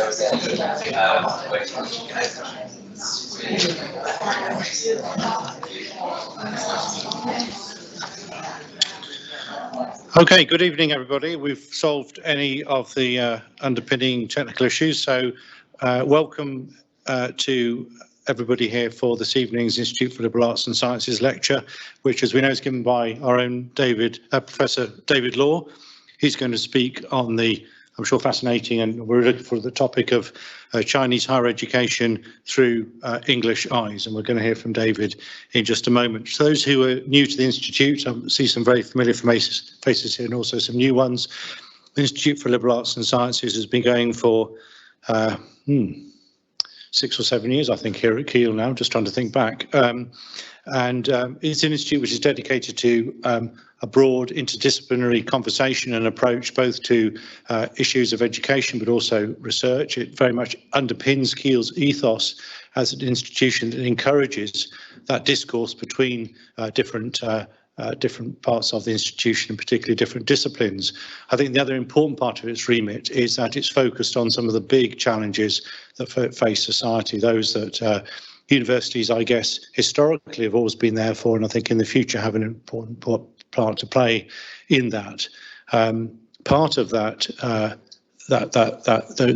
Okay, good evening, everybody. We've solved any of the underpinning technical issues, so welcome to everybody here for this evening's Institute for Liberal Arts and Sciences lecture, which, as we know, is given by our own Professor David Law. He's going to speak on the, I'm sure, fascinating, and we're looking for the topic of Chinese higher education through English eyes, and we're going to hear from David in just a moment. For those who are new to the Institute, I see some very familiar faces here and also some new ones. The Institute for Liberal Arts and Sciences has been going for 6 or 7 years, I think, here at Keele now, just trying to think back. It's an institute which is dedicated to a broad interdisciplinary conversation and approach both to issues of education but also research. It very much underpins Keele's ethos as an institution that encourages that discourse between different parts of the institution, and particularly different disciplines. I think the other important part of its remit is that it's focused on some of the big challenges that face society, those that universities, I guess, historically have always been there for, and I think in the future have an important part to play in that. Part of that,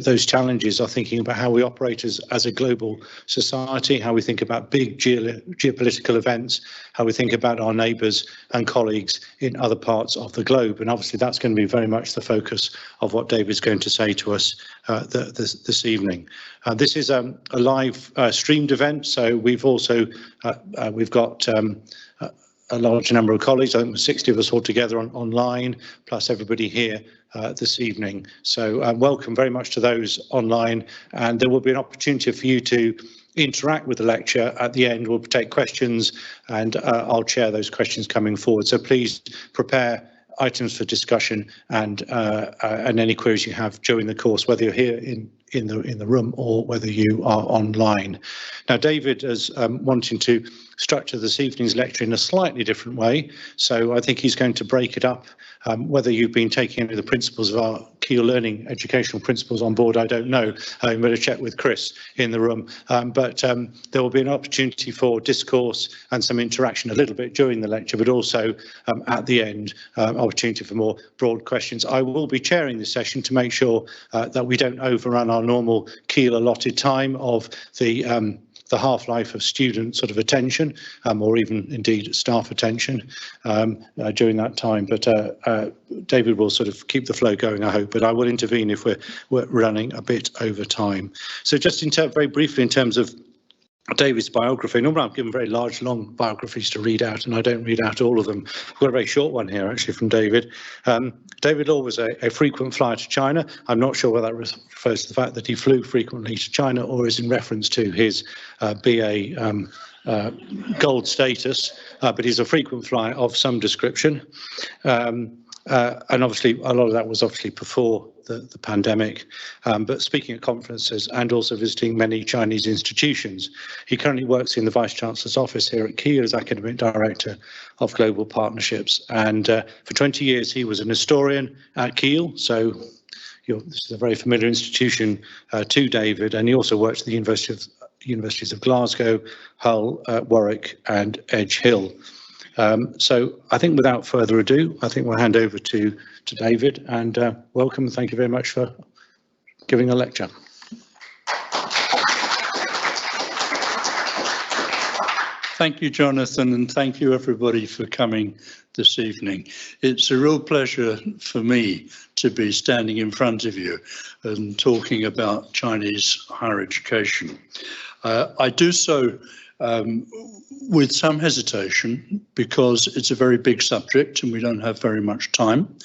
those challenges are thinking about how we operate as a global society, how we think about big geopolitical events, how we think about our neighbours and colleagues in other parts of the globe. And obviously that's going to be very much the focus of what David's going to say to us this evening. This is a live streamed event, so we've also we've got a large number of colleagues, I think 60 of us all together online, plus everybody here this evening. So welcome very much to those online, and there will be an opportunity for you to interact with the lecture at the end. We'll take questions, and I'll chair those questions coming forward. So please prepare items for discussion and any queries you have during the course, whether you're here in the room or whether you are online. Now, David is wanting to structure this evening's lecture in a slightly different way, so I think he's going to break it up. Whether you've been taking any of the principles of our Keele Learning educational principles on board, I don't know. I'm going to check with Chris in the room, but there will be an opportunity for discourse and some interaction a little bit during the lecture, but also at the end, opportunity for more broad questions. I will be chairing this session to make sure that we don't overrun our normal Keele allotted time of the half-life of student sort of attention, or even indeed staff attention during that time. But David will sort of keep the flow going, I hope, but I will intervene if we're running a bit over time. So just very briefly in terms of David's biography. Normally I'm given very large, long biographies to read out, and I don't read out all of them. I've got a very short one here, actually, from David. David Law was a frequent flyer to China. I'm not sure whether that refers to the fact that he flew frequently to China or is in reference to his BA gold status, but he's a frequent flyer of some description. And obviously, a lot of that was obviously before the pandemic, but speaking at conferences and also visiting many Chinese institutions. He currently works in the Vice-Chancellor's office here at Keele as Academic Director of Global Partnerships. And for 20 years, he was an historian at Keele. So this is a very familiar institution to David. And he also worked at the Universities of Glasgow, Hull, Warwick and Edge Hill. So I think without further ado, I think we'll hand over to David, and welcome. Thank you very much for giving a lecture. Thank you, Jonathan, and thank you everybody for coming this evening. It's a real pleasure for me to be standing in front of you and talking about Chinese higher education. I do so with some hesitation because it's a very big subject and we don't have very much time.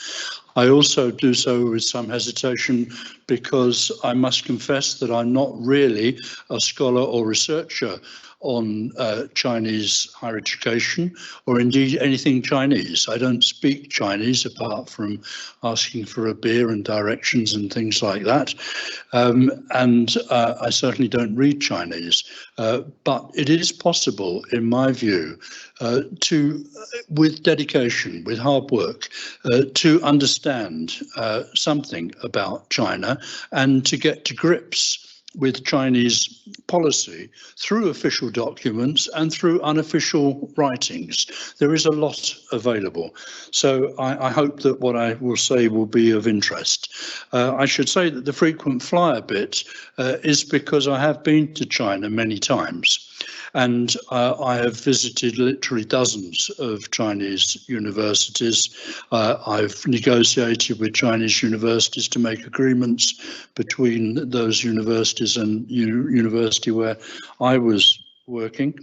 I also do so with some hesitation because I must confess that I'm not really a scholar or researcher on Chinese higher education, or indeed anything Chinese. I don't speak Chinese apart from asking for a beer and directions and things like that. And I certainly don't read Chinese, but it is possible, in my view, with dedication, with hard work, to understand something about China and to get to grips with Chinese policy through official documents and through unofficial writings. There is a lot available. So I hope that what I will say will be of interest. I should say that the frequent flyer bit is because I have been to China many times. And I have visited literally dozens of Chinese universities. I've negotiated with Chinese universities to make agreements between those universities and university where I was working.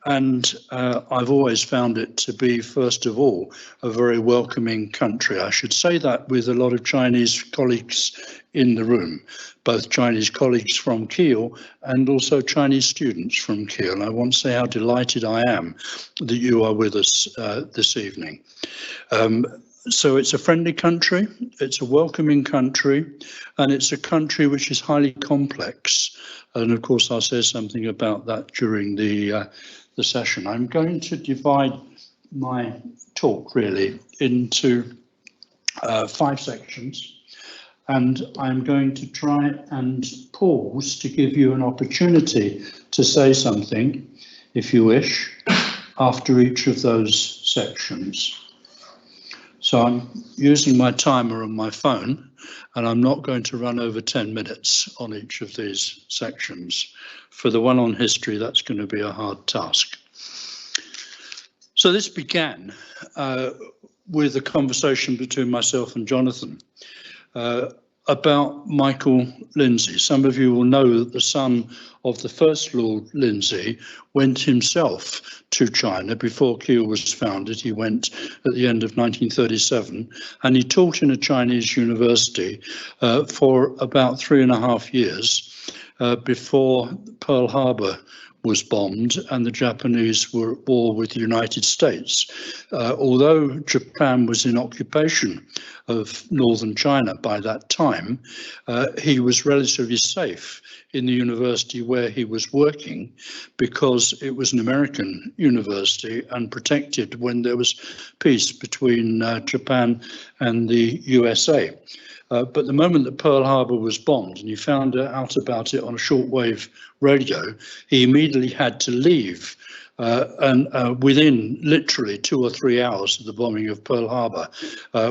And I've always found it to be, first of all, a very welcoming country. I should say that with a lot of Chinese colleagues in the room, both Chinese colleagues from Kiel and also Chinese students from Kiel. And I want to say how delighted I am that you are with us this evening. So it's a friendly country, it's a welcoming country, and it's a country which is highly complex. And of course, I'll say something about that during the session. I'm going to divide my talk really into 5 sections, and I'm going to try and pause to give you an opportunity to say something, if you wish, after each of those sections. So I'm using my timer on my phone, and I'm not going to run over 10 minutes on each of these sections. For the one on history, that's going to be a hard task. So this began with a conversation between myself and Jonathan about Michael Lindsay. Some of you will know that the son of the first Lord Lindsay went himself to China before Kiel was founded. He went at the end of 1937, and he taught in a Chinese university for about 3.5 years before Pearl Harbor was bombed and the Japanese were at war with the United States. Although Japan was in occupation of northern China by that time, he was relatively safe in the university where he was working because it was an American university and protected when there was peace between Japan and the USA. But the moment that Pearl Harbor was bombed and he found out about it on a shortwave radio, he immediately had to leave. And within literally 2 or 3 hours of the bombing of Pearl Harbor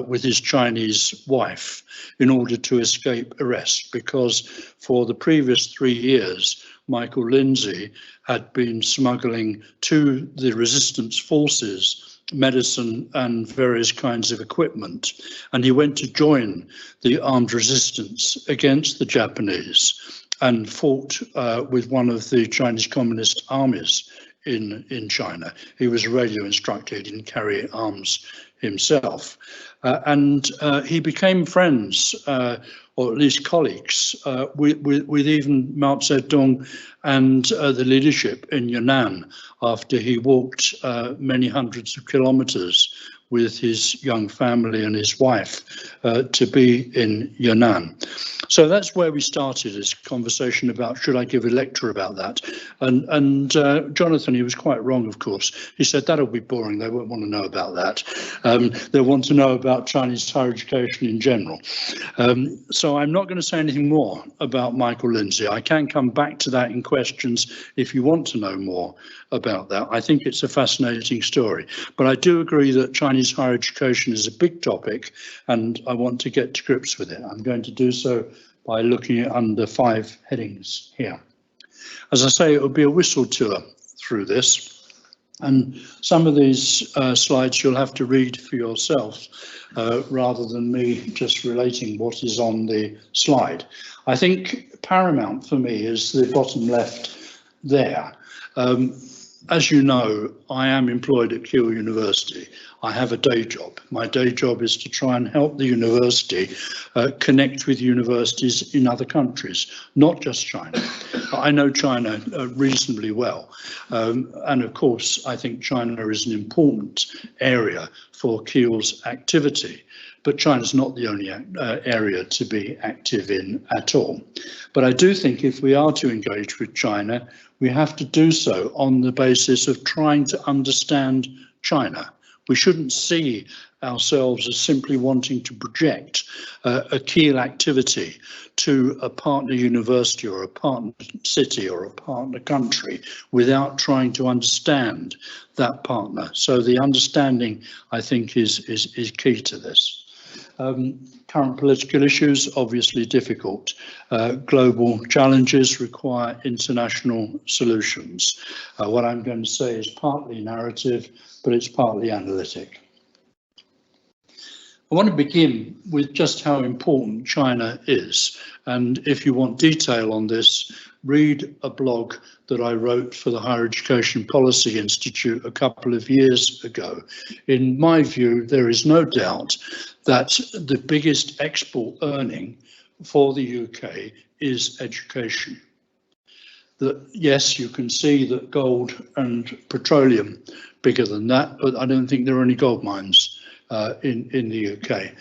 with his Chinese wife in order to escape arrest, because for the previous 3 years, Michael Lindsay had been smuggling to the resistance forces medicine and various kinds of equipment, and he went to join the armed resistance against the Japanese and fought with one of the Chinese Communist armies in China. He was a radio instructor, he didn't carry arms himself. And he became friends, or at least colleagues, with even Mao Zedong and the leadership in Yunnan after he walked many hundreds of kilometers with his young family and his wife to be in Yunnan. So that's where we started this conversation about should I give a lecture about that. And Jonathan, he was quite wrong, of course. He said that'll be boring, they won't want to know about that. They'll want to know about Chinese higher education in general. So I'm not going to say anything more about Michael Lindsay. I can come back to that in questions if you want to know more about that. I think it's a fascinating story, but I do agree that Chinese higher education is a big topic and I want to get to grips with it. I'm going to do so by looking at under 5 headings here. As I say, it will be a whistle tour through this, and some of these slides you'll have to read for yourself rather than me just relating what is on the slide. I think paramount for me is the bottom left there. As you know, I am employed at Keele University. I have a day job. My day job is to try and help the university connect with universities in other countries, not just China. I know China reasonably well. And of course, I think China is an important area for Keele's activity. But China's not the only area to be active in at all. But I do think if we are to engage with China, we have to do so on the basis of trying to understand China. We shouldn't see ourselves as simply wanting to project a Keele activity to a partner university or a partner city or a partner country without trying to understand that partner. So the understanding, I think, is key to this. Current political issues, obviously difficult. Global challenges require international solutions. What I'm going to say is partly narrative, but it's partly analytic. I want to begin with just how important China is. And if you want detail on this, read a blog that I wrote for the Higher Education Policy Institute a couple of years ago. In my view, there is no doubt that the biggest export earning for the UK is education. That yes, you can see that gold and petroleum bigger than that, but I don't think there are any gold mines in the UK.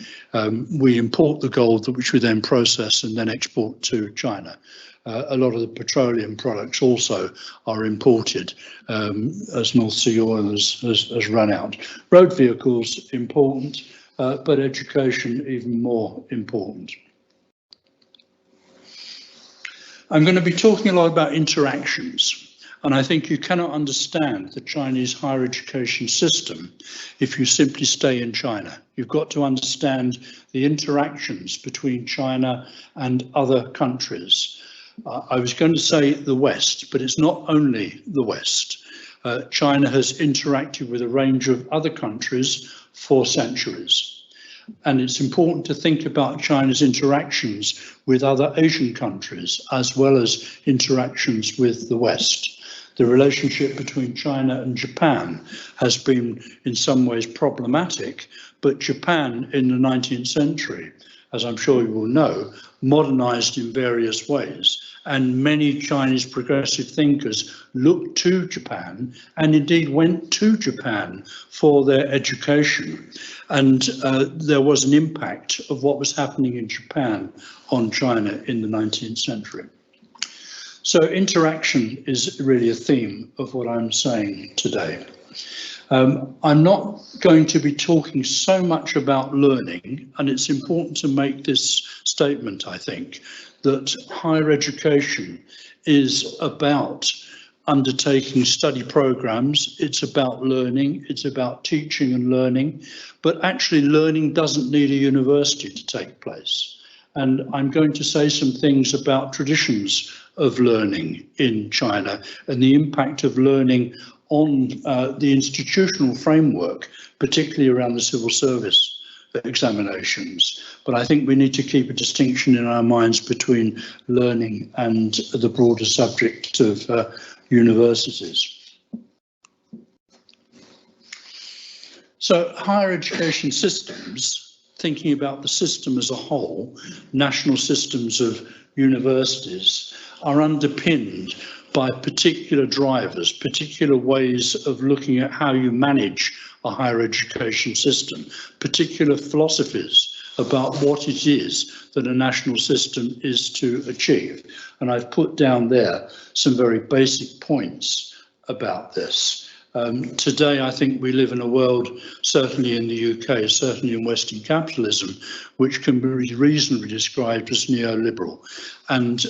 We import the gold, which we then process and then export to China. A lot of the petroleum products also are imported as North Sea oil has run out. Road vehicles important, but education even more important. I'm going to be talking a lot about interactions. And I think you cannot understand the Chinese higher education system if you simply stay in China. You've got to understand the interactions between China and other countries. I was going to say the West, but it's not only the West. China has interacted with a range of other countries for centuries. And it's important to think about China's interactions with other Asian countries, as well as interactions with the West. The relationship between China and Japan has been in some ways problematic, but Japan in the 19th century, as I'm sure you will know, modernized in various ways. And many Chinese progressive thinkers looked to Japan and indeed went to Japan for their education. And there was an impact of what was happening in Japan on China in the 19th century. So interaction is really a theme of what I'm saying today. I'm not going to be talking so much about learning, and it's important to make this statement, I think, that higher education is about undertaking study programs, it's about learning, it's about teaching and learning, but actually learning doesn't need a university to take place. And I'm going to say some things about traditions of learning in China and the impact of learning on the institutional framework, particularly around the civil service examinations. But I think we need to keep a distinction in our minds between learning and the broader subject of universities. So higher education systems, thinking about the system as a whole, national systems of universities, are underpinned by particular drivers, particular ways of looking at how you manage a higher education system, particular philosophies about what it is that a national system is to achieve. And I've put down there some very basic points about this. Today, I think we live in a world, certainly in the UK, certainly in Western capitalism, which can be reasonably described as neoliberal. And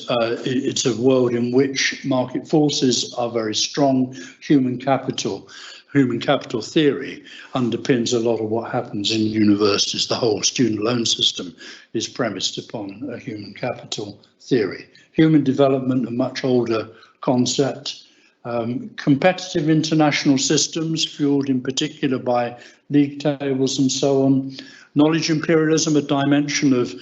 it's a world in which market forces are very strong. Human capital theory underpins a lot of what happens in universities. The whole student loan system is premised upon a human capital theory. Human development, a much older concept. Competitive international systems, fueled in particular by league tables and so on. Knowledge imperialism, a dimension of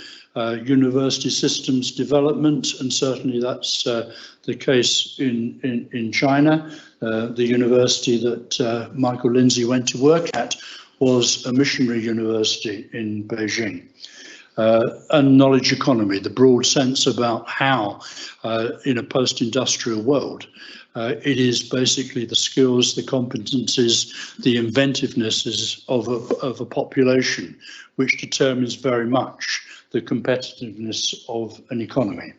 university systems development, and certainly that's the case in China. The university that Michael Lindsay went to work at was a missionary university in Beijing. And knowledge economy, the broad sense about how in a post-industrial world, it is basically the skills, the competencies, the inventiveness of a population which determines very much the competitiveness of an economy.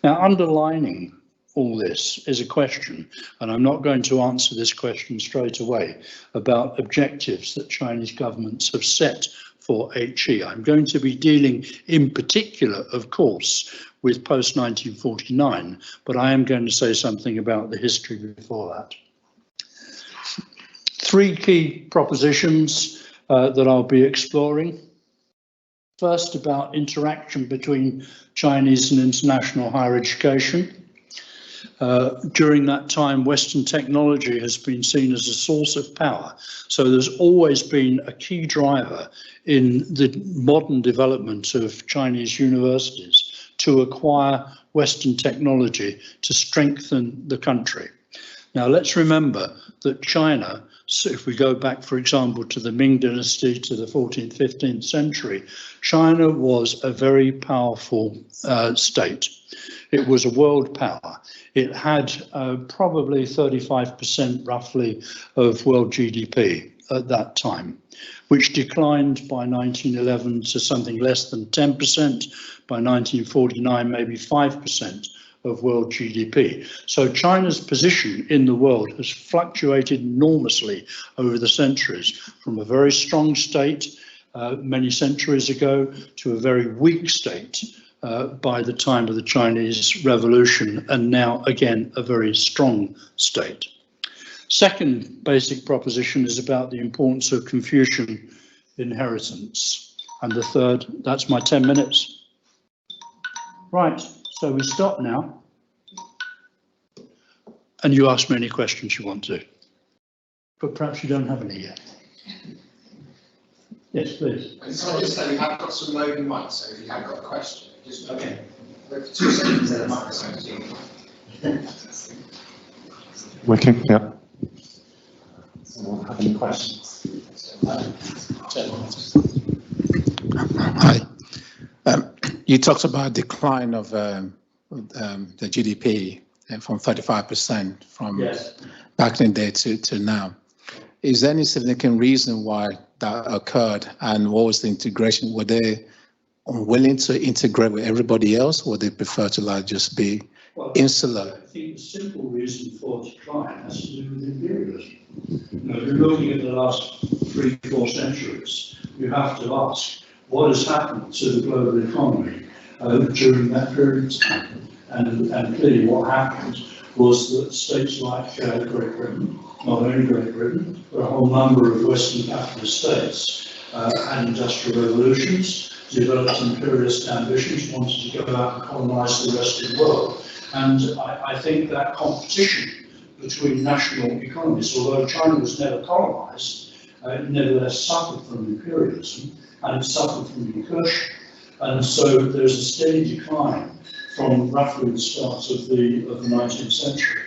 Now, underlining all this is a question, and I'm not going to answer this question straight away, about objectives that Chinese governments have set for HE. I'm going to be dealing in particular, of course, with post-1949, but I am going to say something about the history before that. Three key propositions that I'll be exploring. First, about interaction between Chinese and international higher education. During that time, Western technology has been seen as a source of power. So there's always been a key driver in the modern development of Chinese universities to acquire Western technology to strengthen the country. Now, let's remember that China, so if we go back, for example, to the Ming Dynasty, to the 14th, 15th century, China was a very powerful state. It was a world power. It had probably 35% roughly of world GDP at that time, which declined by 1911 to something less than 10%, by 1949 maybe 5% of world GDP. So China's position in the world has fluctuated enormously over the centuries, from a very strong state many centuries ago to a very weak state by the time of the Chinese Revolution, and now again a very strong state. Second basic proposition is about the importance of Confucian inheritance. And the third, that's my 10 minutes. Right, so we stop now. And you ask me any questions you want to, but perhaps you don't have any yet. Yes, please. So I just say we have got some loading mics, so if you have got a question, just okay. Wait for 2 seconds, then the microphone's in. Working, yeah. Someone have any questions? Hi. You talked about decline of the GDP from 35% from back in the day to now. Is there any significant reason why that occurred, and what was the integration? Were they unwilling to integrate with everybody else, or they prefer to like just be insular? I think the simple reason for decline has to do with imperialism. If you're looking at the last 3-4 centuries, you have to ask what has happened to the global economy during that period of time. And clearly what happened was that states like Great Britain, not only Great Britain, but a whole number of Western capitalist states had industrial revolutions, developed imperialist ambitions, wanted to go out and colonize the rest of the world. And I think that competition between national economies, although China was never colonized, it nevertheless suffered from imperialism and it suffered from incursion. And so there's a steady decline from roughly the start of the 19th century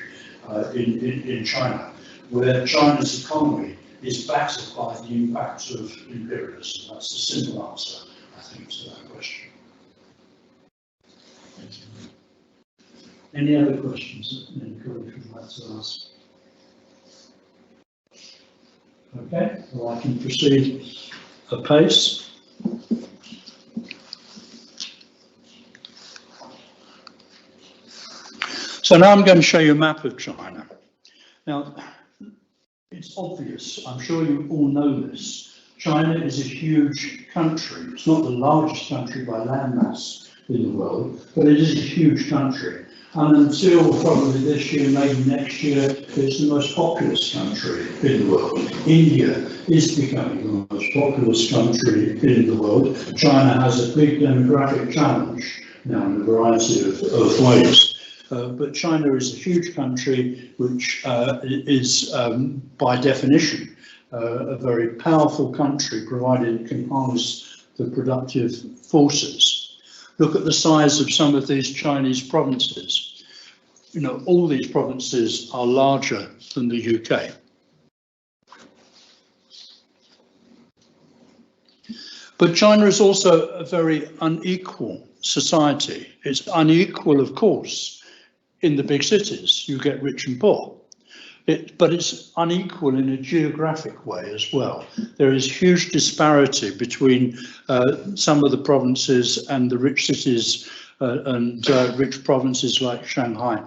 in China, where China's economy is battered by the impact of imperialism. That's the simple answer, I think, to that question. Thank you. Any other questions that any colleague would like to ask? Okay, well, I can proceed apace. So now I'm going to show you a map of China. Now, it's obvious, I'm sure you all know this, China is a huge country. It's not the largest country by landmass in the world, but it is a huge country. And until probably this year, maybe next year, it's the most populous country in the world. India is becoming the most populous country in the world. China has a big demographic challenge now in a variety of ways. But China is a huge country which is, by definition, a very powerful country, provided it can harness the productive forces. Look at the size of some of these Chinese provinces. You know, all these provinces are larger than the UK. But China is also a very unequal society. It's unequal, of course, in the big cities. You get rich and poor. But it's unequal in a geographic way as well. There is huge disparity between some of the provinces and the rich cities and rich provinces like Shanghai,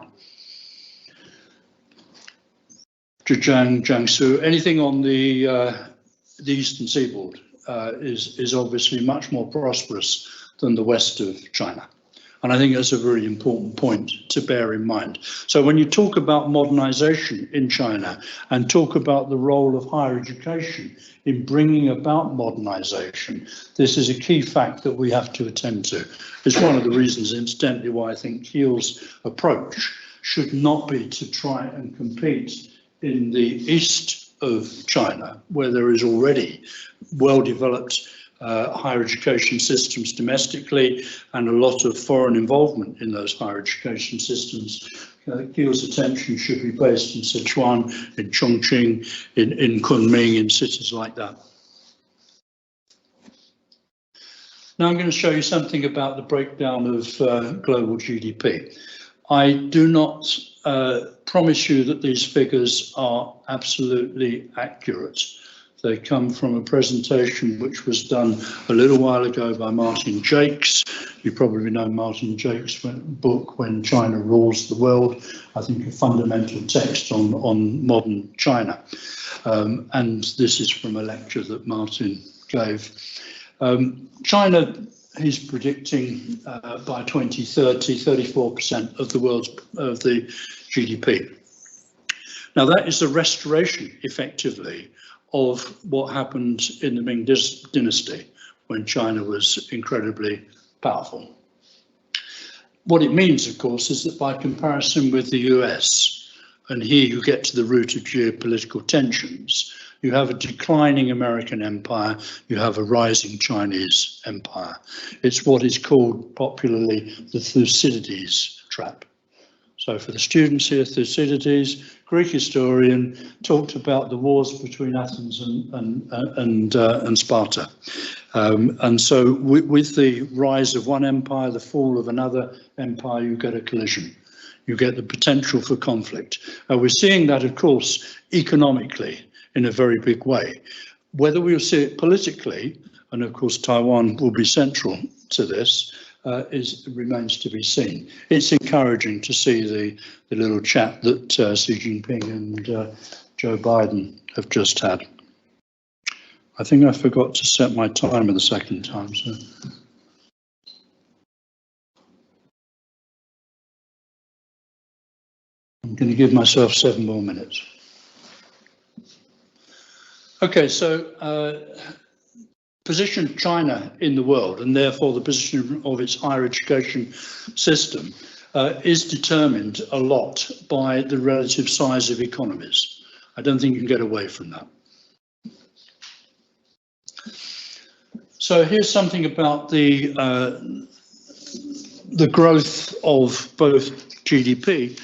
Zhejiang, Jiangsu. Anything on the eastern seaboard is obviously much more prosperous than the west of China. And I think that's a very important point to bear in mind. So when you talk about modernization in China and talk about the role of higher education in bringing about modernization, this is a key fact that we have to attend to. It's one of the reasons, incidentally, why I think Keel's approach should not be to try and compete in the east of China, where there is already well-developed higher education systems domestically and a lot of foreign involvement in those higher education systems. Keel's attention should be based in Sichuan, in Chongqing, in Kunming, in cities like that. Now I'm going to show you something about the breakdown of global GDP. I do not promise you that these figures are absolutely accurate. They come from a presentation which was done a little while ago by Martin Jakes. You probably know Martin Jakes' book, When China Rules the World, I think a fundamental text on modern China. And this is from a lecture that Martin gave. China, he's predicting by 2030, 34% of the world's GDP. Now that is a restoration, effectively, of what happened in the Ming dynasty when China was incredibly powerful. What it means, of course, is that by comparison with the US, and here you get to the root of geopolitical tensions, you have a declining American empire, you have a rising Chinese empire. It's what is called popularly the Thucydides trap. So for the students here, Thucydides, Greek historian, talked about the wars between Athens and Sparta. And so with the rise of one empire, the fall of another empire, you get a collision. You get the potential for conflict. We're seeing that, of course, economically in a very big way. Whether we'll see it politically, and of course Taiwan will be central to this, remains to be seen. It's encouraging to see the little chat that Xi Jinping and Joe Biden have just had. I think I forgot to set my timer the second time. So. I'm going to give myself 7 more minutes. Okay, so position of China in the world, and therefore the position of its higher education system, is determined a lot by the relative size of economies. I don't think you can get away from that. So here's something about the growth of both GDP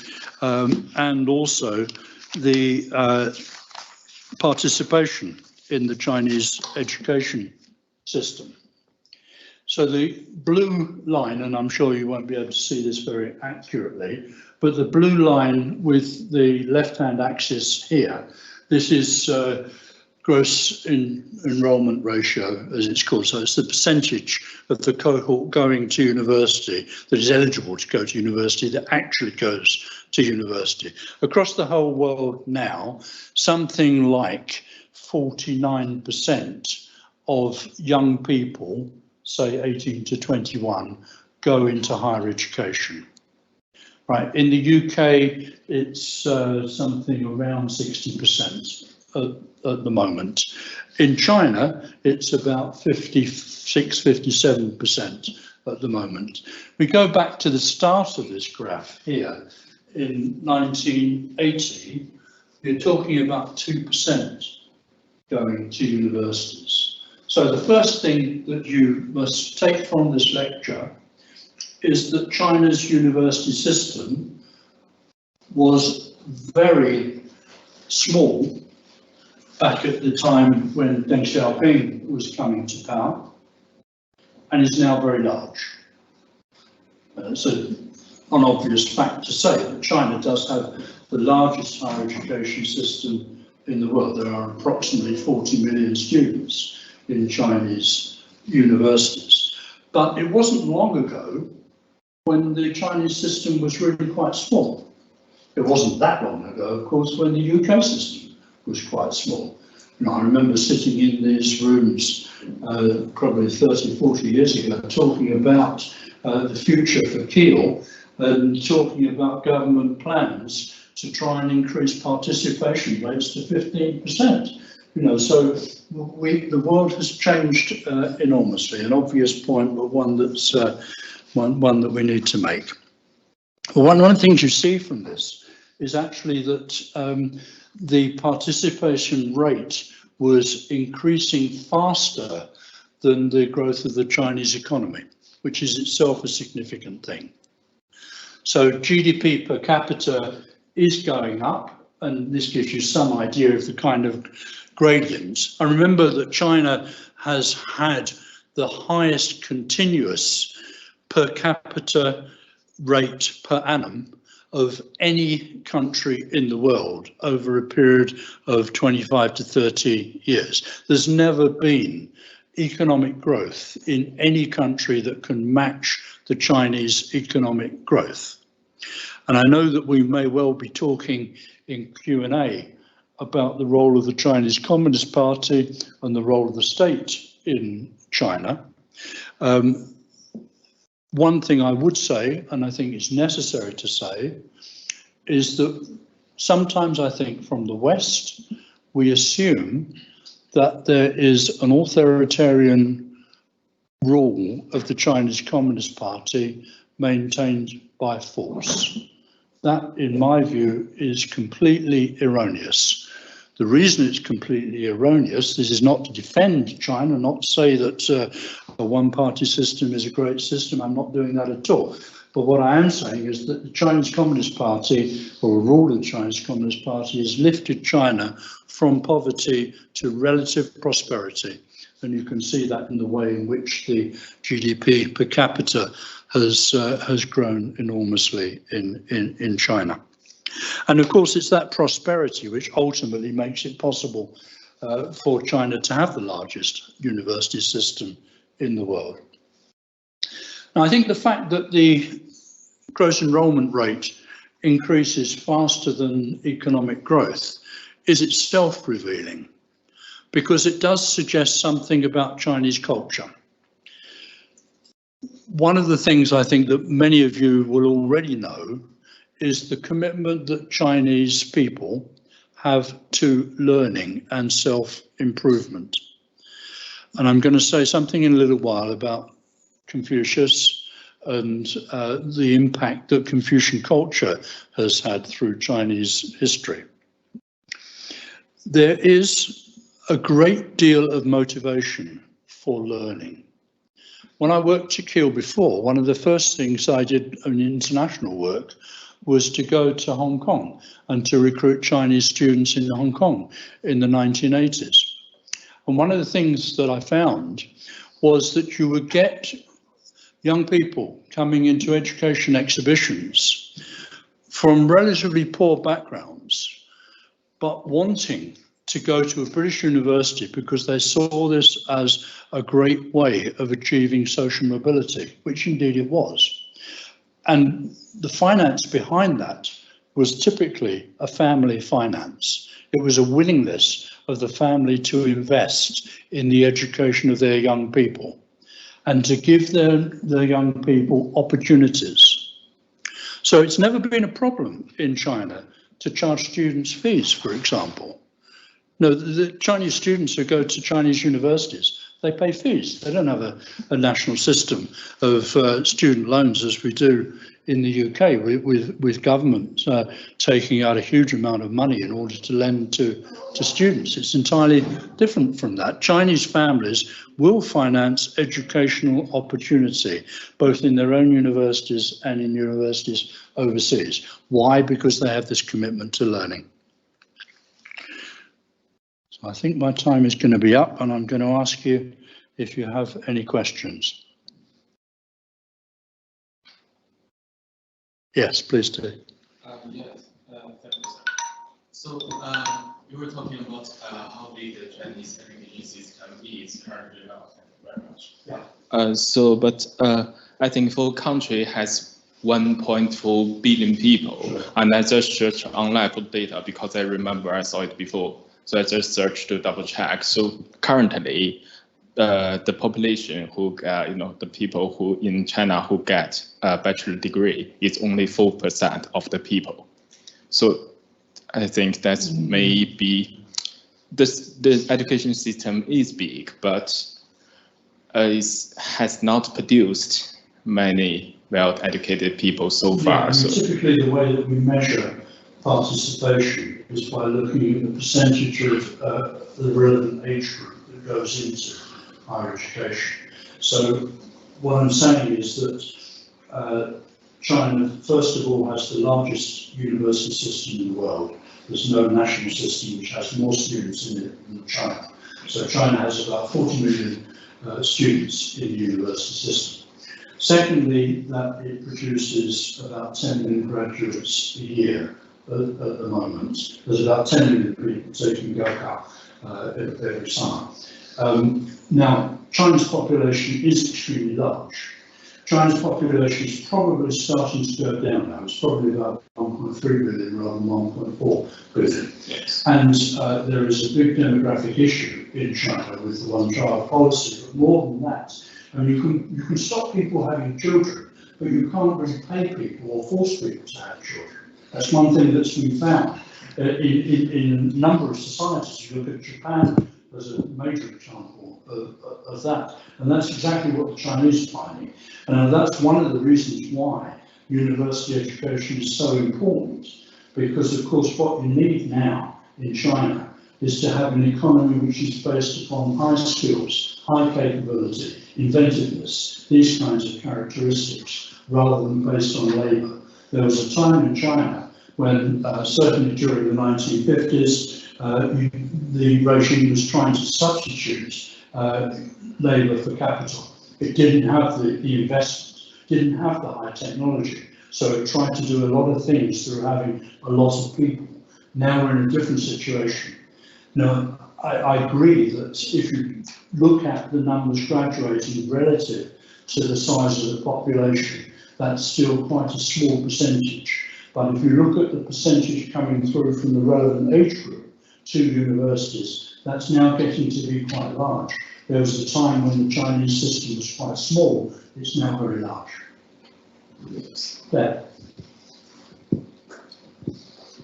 and also the participation in the Chinese education system. So the blue line, and I'm sure you won't be able to see this very accurately, but the blue line with the left-hand axis here, this is gross enrollment ratio, as it's called. So it's the percentage of the cohort going to university that is eligible to go to university that actually goes to university. Across the whole world now, something like 49% of young people, say 18 to 21, go into higher education. Right, in the UK, it's something around 60% at the moment. In China, it's about 56, 57% at the moment. We go back to the start of this graph here. In 1980, you're talking about 2% going to universities. So the first thing that you must take from this lecture is that China's university system was very small back at the time when Deng Xiaoping was coming to power, and is now very large. It's an obvious fact to say that China does have the largest higher education system in the world. There are approximately 40 million students in Chinese universities. But it wasn't long ago when the Chinese system was really quite small. It wasn't that long ago, of course, when the UK system was quite small. And I remember sitting in these rooms probably 30, 40 years ago talking about the future for Kiel and talking about government plans to try and increase participation rates to 15%. You know, so the world has changed enormously. An obvious point, but one that's one that we need to make. One of the things you see from this is actually that the participation rate was increasing faster than the growth of the Chinese economy, which is itself a significant thing. So GDP per capita is going up, and this gives you some idea of the kind of gradients. I remember that China has had the highest continuous per capita rate per annum of any country in the world over a period of 25 to 30 years. There's never been economic growth in any country that can match the Chinese economic growth. And I know that we may well be talking in Q&A about the role of the Chinese Communist Party and the role of the state in China. One thing I would say, and I think it's necessary to say, is that sometimes I think from the West, we assume that there is an authoritarian rule of the Chinese Communist Party maintained by force. That, in my view, is completely erroneous. The reason it's completely erroneous, this is not to defend China, not to say that a one-party system is a great system. I'm not doing that at all. But what I am saying is that the Chinese Communist Party, or a rule of the Chinese Communist Party, has lifted China from poverty to relative prosperity. And you can see that in the way in which the GDP per capita has grown enormously in China. And of course, it's that prosperity which ultimately makes it possible for China to have the largest university system in the world. Now, I think the fact that the gross enrollment rate increases faster than economic growth is itself revealing, because it does suggest something about Chinese culture. One of the things I think that many of you will already know is the commitment that Chinese people have to learning and self-improvement. And I'm going to say something in a little while about Confucius and the impact that Confucian culture has had through Chinese history. There is a great deal of motivation for learning. When I worked at Kiel before, one of the first things I did in international work was to go to Hong Kong and to recruit Chinese students in Hong Kong in the 1980s. And one of the things that I found was that you would get young people coming into education exhibitions from relatively poor backgrounds, but wanting to go to a British university because they saw this as a great way of achieving social mobility, which indeed it was. And the finance behind that was typically a family finance. It was a willingness of the family to invest in the education of their young people and to give their young people opportunities. So it's never been a problem in China to charge students fees, for example. No, the Chinese students who go to Chinese universities, they pay fees. They don't have a national system of student loans as we do in the UK, with government taking out a huge amount of money in order to lend to students. It's entirely different from that. Chinese families will finance educational opportunity, both in their own universities and in universities overseas. Why? Because they have this commitment to learning. So I think my time is going to be up, and I'm going to ask you if you have any questions. Yes, please do. Yes, thank you, sir. So you were talking about how big the Chinese education system is currently now. Thank you very much. Yeah. But I think the country has 1.4 billion people, and I just searched online for data because I remember I saw it before. So I just searched to double check. So currently, the population who, the people who in China who get a bachelor degree is only 4% of the people. So I think that's maybe the education system is big, but has not produced many well-educated people so far. Yeah, so typically the way that we measure participation is by looking at the percentage of the relevant age group that goes into higher education. So what I'm saying is that China, first of all, has the largest university system in the world. There's no national system which has more students in it than China. So China has about 40 million students in the university system. Secondly, that it produces about 10 million graduates a year at the moment. There's about 10 million people taking Gaokao every summer. Now, China's population is extremely large. China's population is probably starting to go down now. It's probably about 1.3 billion rather than 1.4 billion. yes. And there is a big demographic issue in China with the one-child policy. But more than that, and you can stop people having children, but you can't really pay people or force people to have children. That's one thing that's been found in a number of societies. You look at Japan as a major example of that, and that's exactly what the Chinese are finding. And that's one of the reasons why university education is so important, because of course what you need now in China is to have an economy which is based upon high skills, high capability, inventiveness, these kinds of characteristics, rather than based on labour. There was a time in China when, certainly during the 1950s, the regime was trying to substitute labour for capital. It didn't have the investment, didn't have the high technology, so it tried to do a lot of things through having a lot of people. Now we're in a different situation. Now, I agree that if you look at the numbers graduating relative to the size of the population, that's still quite a small percentage. But if you look at the percentage coming through from the relevant age group to universities, that's now getting to be quite large. There was a time when the Chinese system was quite small. It's now very large. Yes. There.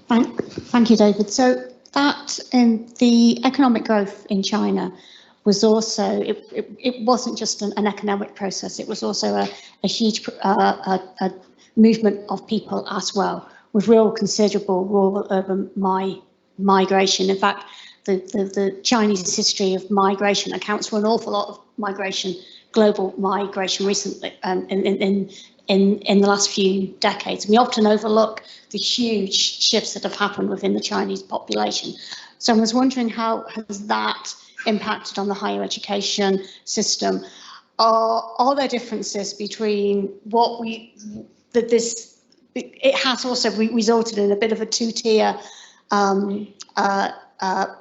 Thank you, David. So that the economic growth in China was also, it wasn't just an economic process, it was also a huge a movement of people as well, with real considerable rural-urban migration. In fact, the Chinese history of migration accounts for an awful lot of migration, global migration recently, in the last few decades. We often overlook the huge shifts that have happened within the Chinese population. So I was wondering, how has that impacted on the higher education system? Are there differences between what it has also resulted in a bit of a two-tier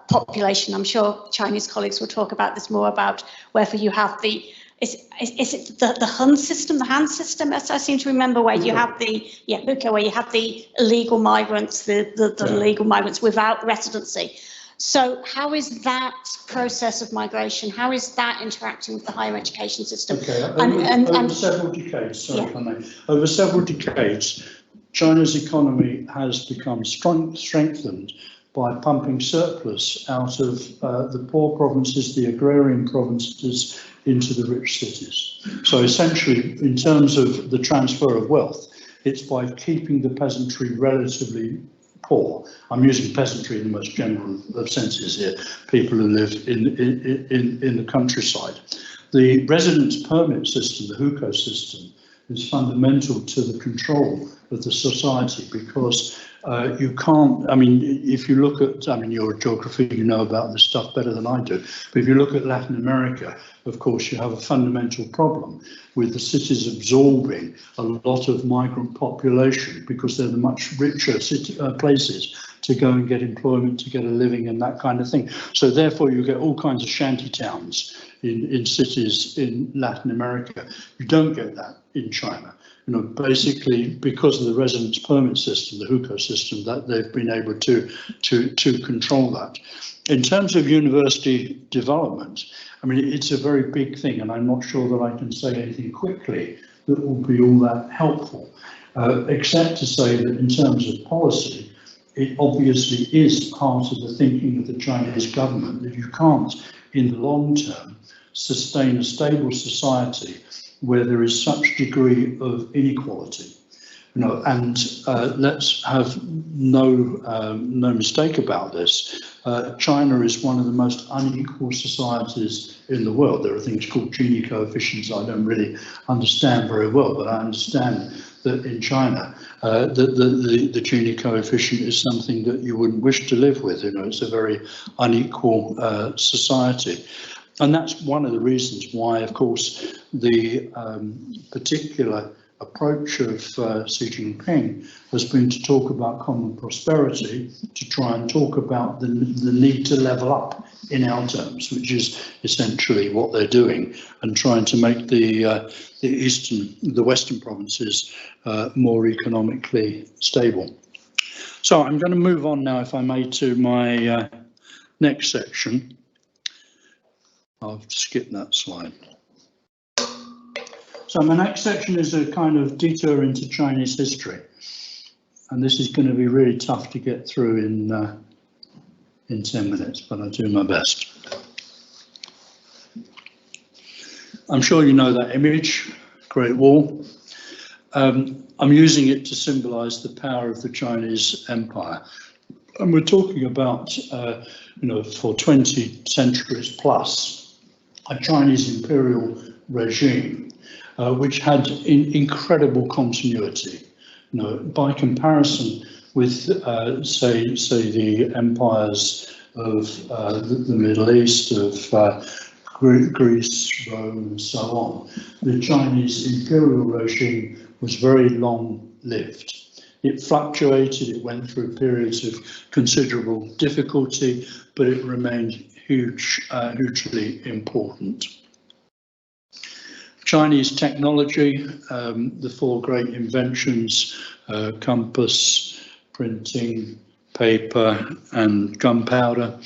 population. I'm sure Chinese colleagues will talk about this more, about whether you have the, is it the Han system, the Han system, as I seem to remember, where you have the, where you have the illegal migrants, the illegal migrants without residency. So how is that process of migration, how is that interacting with the higher education system? Okay, over several decades, sorry if I may, over several decades, China's economy has become strengthened by pumping surplus out of the poor provinces, the agrarian provinces, into the rich cities. So essentially, in terms of the transfer of wealth, it's by keeping the peasantry relatively poor. I'm using peasantry in the most general of senses here, people who live in the countryside. The residence permit system, the hukou system, is fundamental to the control of the society, because you can't, I mean, if you look at, I mean, you're a geographer, you know about this stuff better than I do, but if you look at Latin America, of course, you have a fundamental problem with the cities absorbing a lot of migrant population, because they're the much richer places to go and get employment, to get a living and that kind of thing. So therefore you get all kinds of shanty towns in cities in Latin America. You don't get that in China. You know, basically because of the residence permit system, the hukou system, that they've been able to control that. In terms of university development, I mean, it's a very big thing, and I'm not sure that I can say anything quickly that will be all that helpful, except to say that in terms of policy, it obviously is part of the thinking of the Chinese government that you can't, in the long term, sustain a stable society where there is such degree of inequality. You know, and let's have no mistake about this. China is one of the most unequal societies in the world. There are things called Gini coefficients I don't really understand very well, but I understand that in China, the Gini coefficient is something that you wouldn't wish to live with. You know, it's a very unequal society. And that's one of the reasons why, of course, the particular approach of Xi Jinping has been to talk about common prosperity, to try and talk about the need to level up in our terms, which is essentially what they're doing, and trying to make the Western provinces more economically stable. So I'm going to move on now, if I may, to my next section. I'll skip that slide. So my next section is a kind of detour into Chinese history, and this is going to be really tough to get through in 10 minutes, but I'll do my best. I'm sure you know that image, Great Wall. I'm using it to symbolize the power of the Chinese Empire, and we're talking about, you know, for 20 centuries plus, a Chinese imperial regime. Which had incredible continuity. You know, by comparison with, say the empires of the Middle East, of Greece, Rome, and so on, the Chinese imperial regime was very long-lived. It fluctuated, it went through periods of considerable difficulty, but it remained hugely important. Chinese technology, the four great inventions, compass, printing, paper, and gunpowder,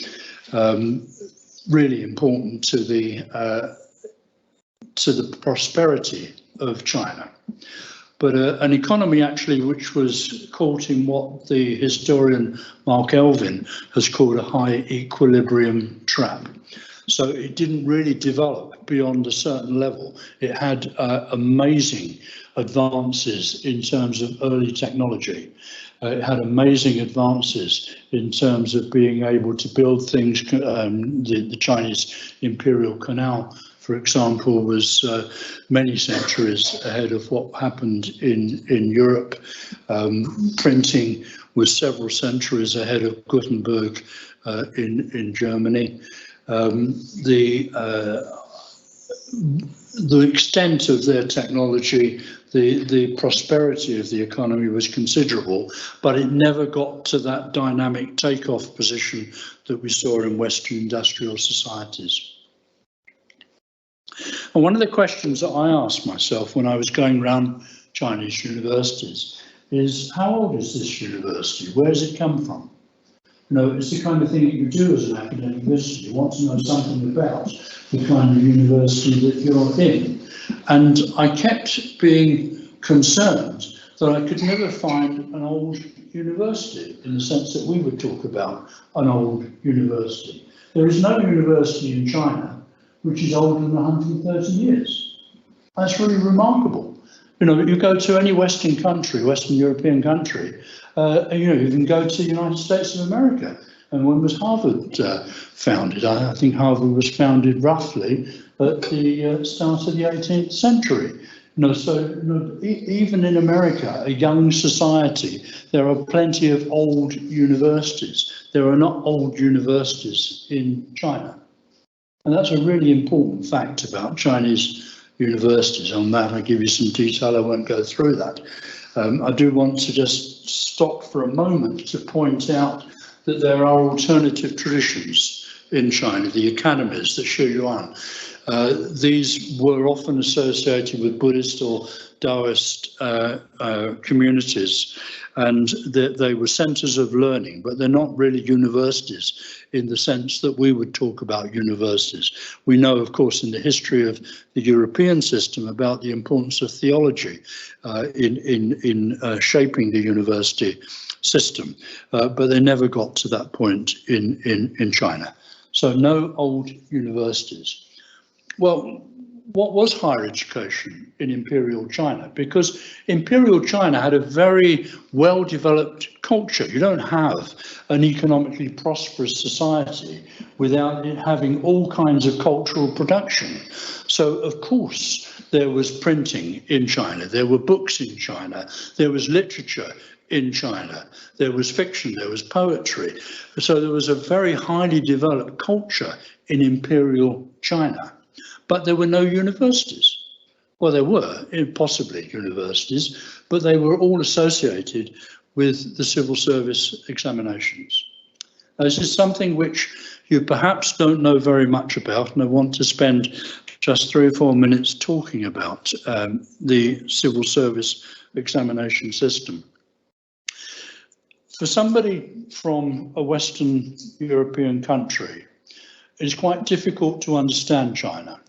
really important to the prosperity of China. But an economy actually which was caught in what the historian Mark Elvin has called a high equilibrium trap. So it didn't really develop beyond a certain level. It had amazing advances in terms of early technology. It had amazing advances in terms of being able to build things. The Chinese Imperial Canal, for example, was many centuries ahead of what happened in Europe. Printing was several centuries ahead of Gutenberg in Germany. The extent of their technology, the prosperity of the economy was considerable, but it never got to that dynamic takeoff position that we saw in Western industrial societies. And one of the questions that I asked myself when I was going around Chinese universities is, how old is this university? Where does it come from? You know, it's the kind of thing that you do as an academic visitor. You want to know something about the kind of university that you're in. And I kept being concerned that I could never find an old university in the sense that we would talk about an old university. There is no university in China which is older than 130 years. That's really remarkable. You know, you go to any Western country, Western European country, you know, you can go to the United States of America. And when was Harvard founded? I think Harvard was founded roughly at the start of the 18th century. You know, so you know, even in America, a young society, there are plenty of old universities. There are not old universities in China. And that's a really important fact about Chinese universities. On that, I'll give you some detail. I won't go through that. I do want to just stop for a moment to point out that there are alternative traditions in China, the academies, the Shuyuan. These were often associated with Buddhist or Taoist communities, and they were centres of learning, but they're not really universities in the sense that we would talk about universities. We know, of course, in the history of the European system about the importance of theology in shaping the university system, but they never got to that point in China. So no old universities. Well, what was higher education in Imperial China? Because Imperial China had a very well-developed culture. You don't have an economically prosperous society without it having all kinds of cultural production. So, of course, there was printing in China, there were books in China, there was literature in China, there was fiction, there was poetry. So there was a very highly developed culture in Imperial China. But there were no universities. Well, there were possibly universities, but they were all associated with the civil service examinations. Now, this is something which you perhaps don't know very much about, and I want to spend just 3 or 4 minutes talking about the civil service examination system. For somebody from a Western European country, it's quite difficult to understand China,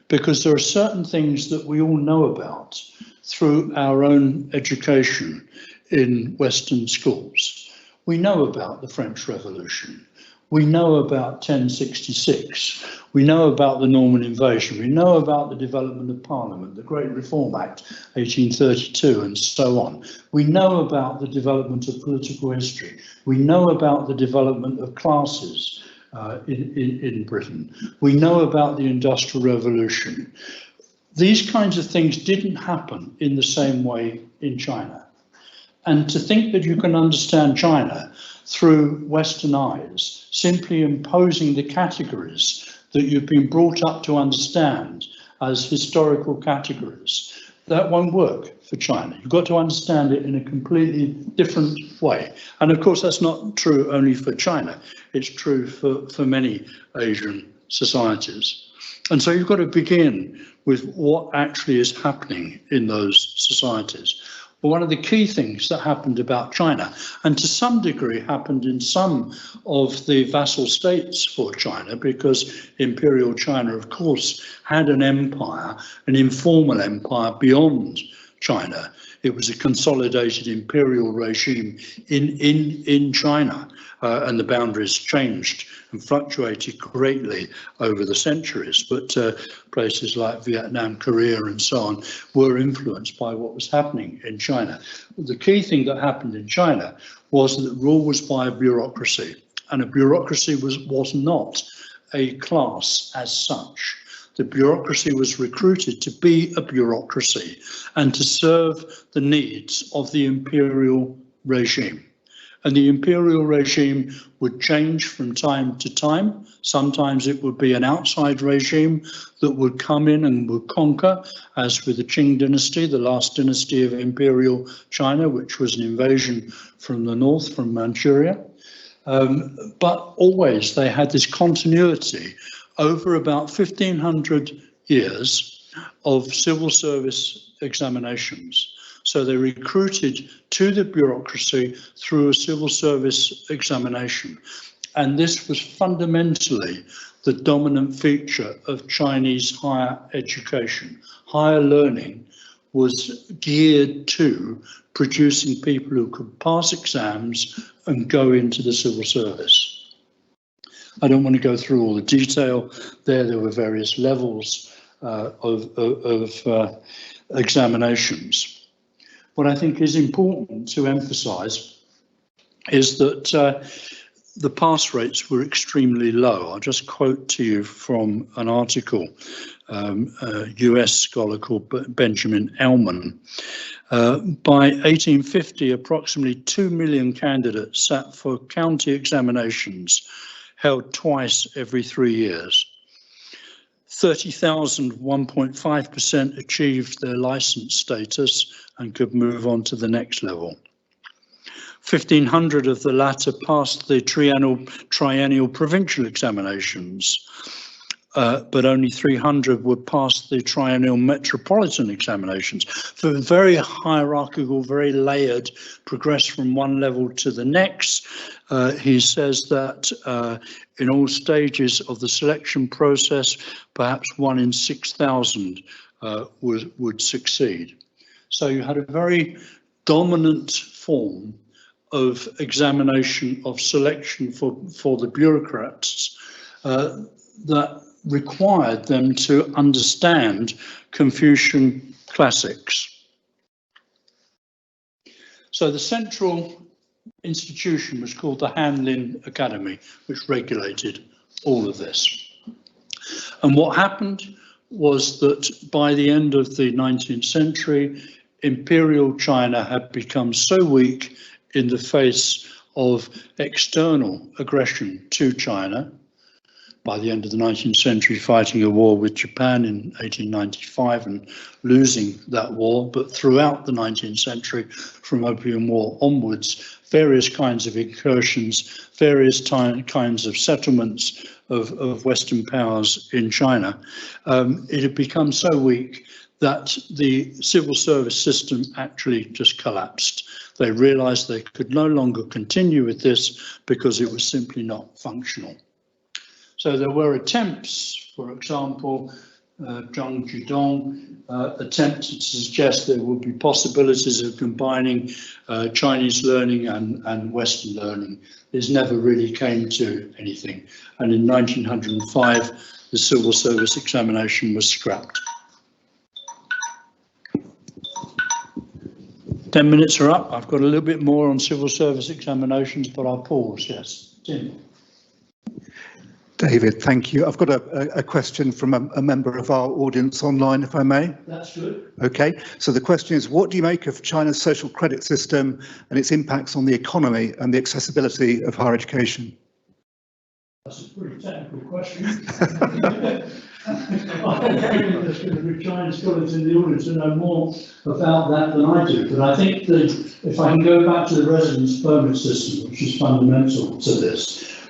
because there are certain things that we all know about through our own education in Western schools. We know about the French Revolution. We know about 1066. We know about the Norman invasion. We know about the development of Parliament, the Great Reform Act, 1832, and so on. We know about the development of political history. We know about the development of classes in Britain. We know about the Industrial Revolution. These kinds of things didn't happen in the same way in China. And to think that you can understand China through Western eyes, simply imposing the categories that you've been brought up to understand as historical categories, that won't work for China. You've got to understand it in a completely different way. And of course, that's not true only for China. It's true for many Asian societies. And so you've got to begin with what actually is happening in those societies. But one of the key things that happened about China, and to some degree happened in some of the vassal states for China, because Imperial China, of course, had an empire, an informal empire beyond China. It was a consolidated imperial regime in China, and the boundaries changed and fluctuated greatly over the centuries. But places like Vietnam, Korea, and so on were influenced by what was happening in China. The key thing that happened in China was that rule was by a bureaucracy, and a bureaucracy was not a class as such. The bureaucracy was recruited to be a bureaucracy and to serve the needs of the imperial regime. And the imperial regime would change from time to time. Sometimes it would be an outside regime that would come in and would conquer, as with the Qing dynasty, the last dynasty of Imperial China, which was an invasion from the north, from Manchuria. But always they had this continuity over about 1,500 years of civil service examinations. So they recruited to the bureaucracy through a civil service examination. And this was fundamentally the dominant feature of Chinese higher education. Higher learning was geared to producing people who could pass exams and go into the civil service. I don't want to go through all the detail there. There were various levels of examinations. What I think is important to emphasize is that the pass rates were extremely low. I'll just quote to you from an article, a US scholar called Benjamin Ellman. By 1850, approximately 2 million candidates sat for county examinations held twice every 3 years. 30,000, 1.5% achieved their license status and could move on to the next level. 1,500 of the latter passed the triennial provincial examinations, but only 300 would pass the triennial metropolitan examinations. For very hierarchical, very layered, progress from one level to the next. He says that in all stages of the selection process, perhaps 1 in 6,000 would succeed. So you had a very dominant form of examination, of selection for the bureaucrats that required them to understand Confucian classics. So the central institution was called the Hanlin Academy, which regulated all of this. And what happened was that by the end of the 19th century, Imperial China had become so weak in the face of external aggression to China. By the end of the 19th century, fighting a war with Japan in 1895 and losing that war, but throughout the 19th century, from Opium War onwards, various kinds of incursions, various kinds of settlements of Western powers in China. It had become so weak that the civil service system actually just collapsed. They realized they could no longer continue with this because it was simply not functional. So there were attempts, for example, Zhang Jidong attempted to suggest there would be possibilities of combining Chinese learning and Western learning. This never really came to anything. And in 1905, the civil service examination was scrapped. 10 minutes are up. I've got a little bit more on civil service examinations, but I'll pause. Yes, Tim. David, thank you. I've got a question from a member of our audience online, if I may. That's good. Okay, so the question is, what do you make of China's social credit system and its impacts on the economy and the accessibility of higher education? That's a pretty technical question. I'm very interested in Chinese scholars in the audience to know more about that than I do. But I think that if I can go back to the residence permit system, which is fundamental to this,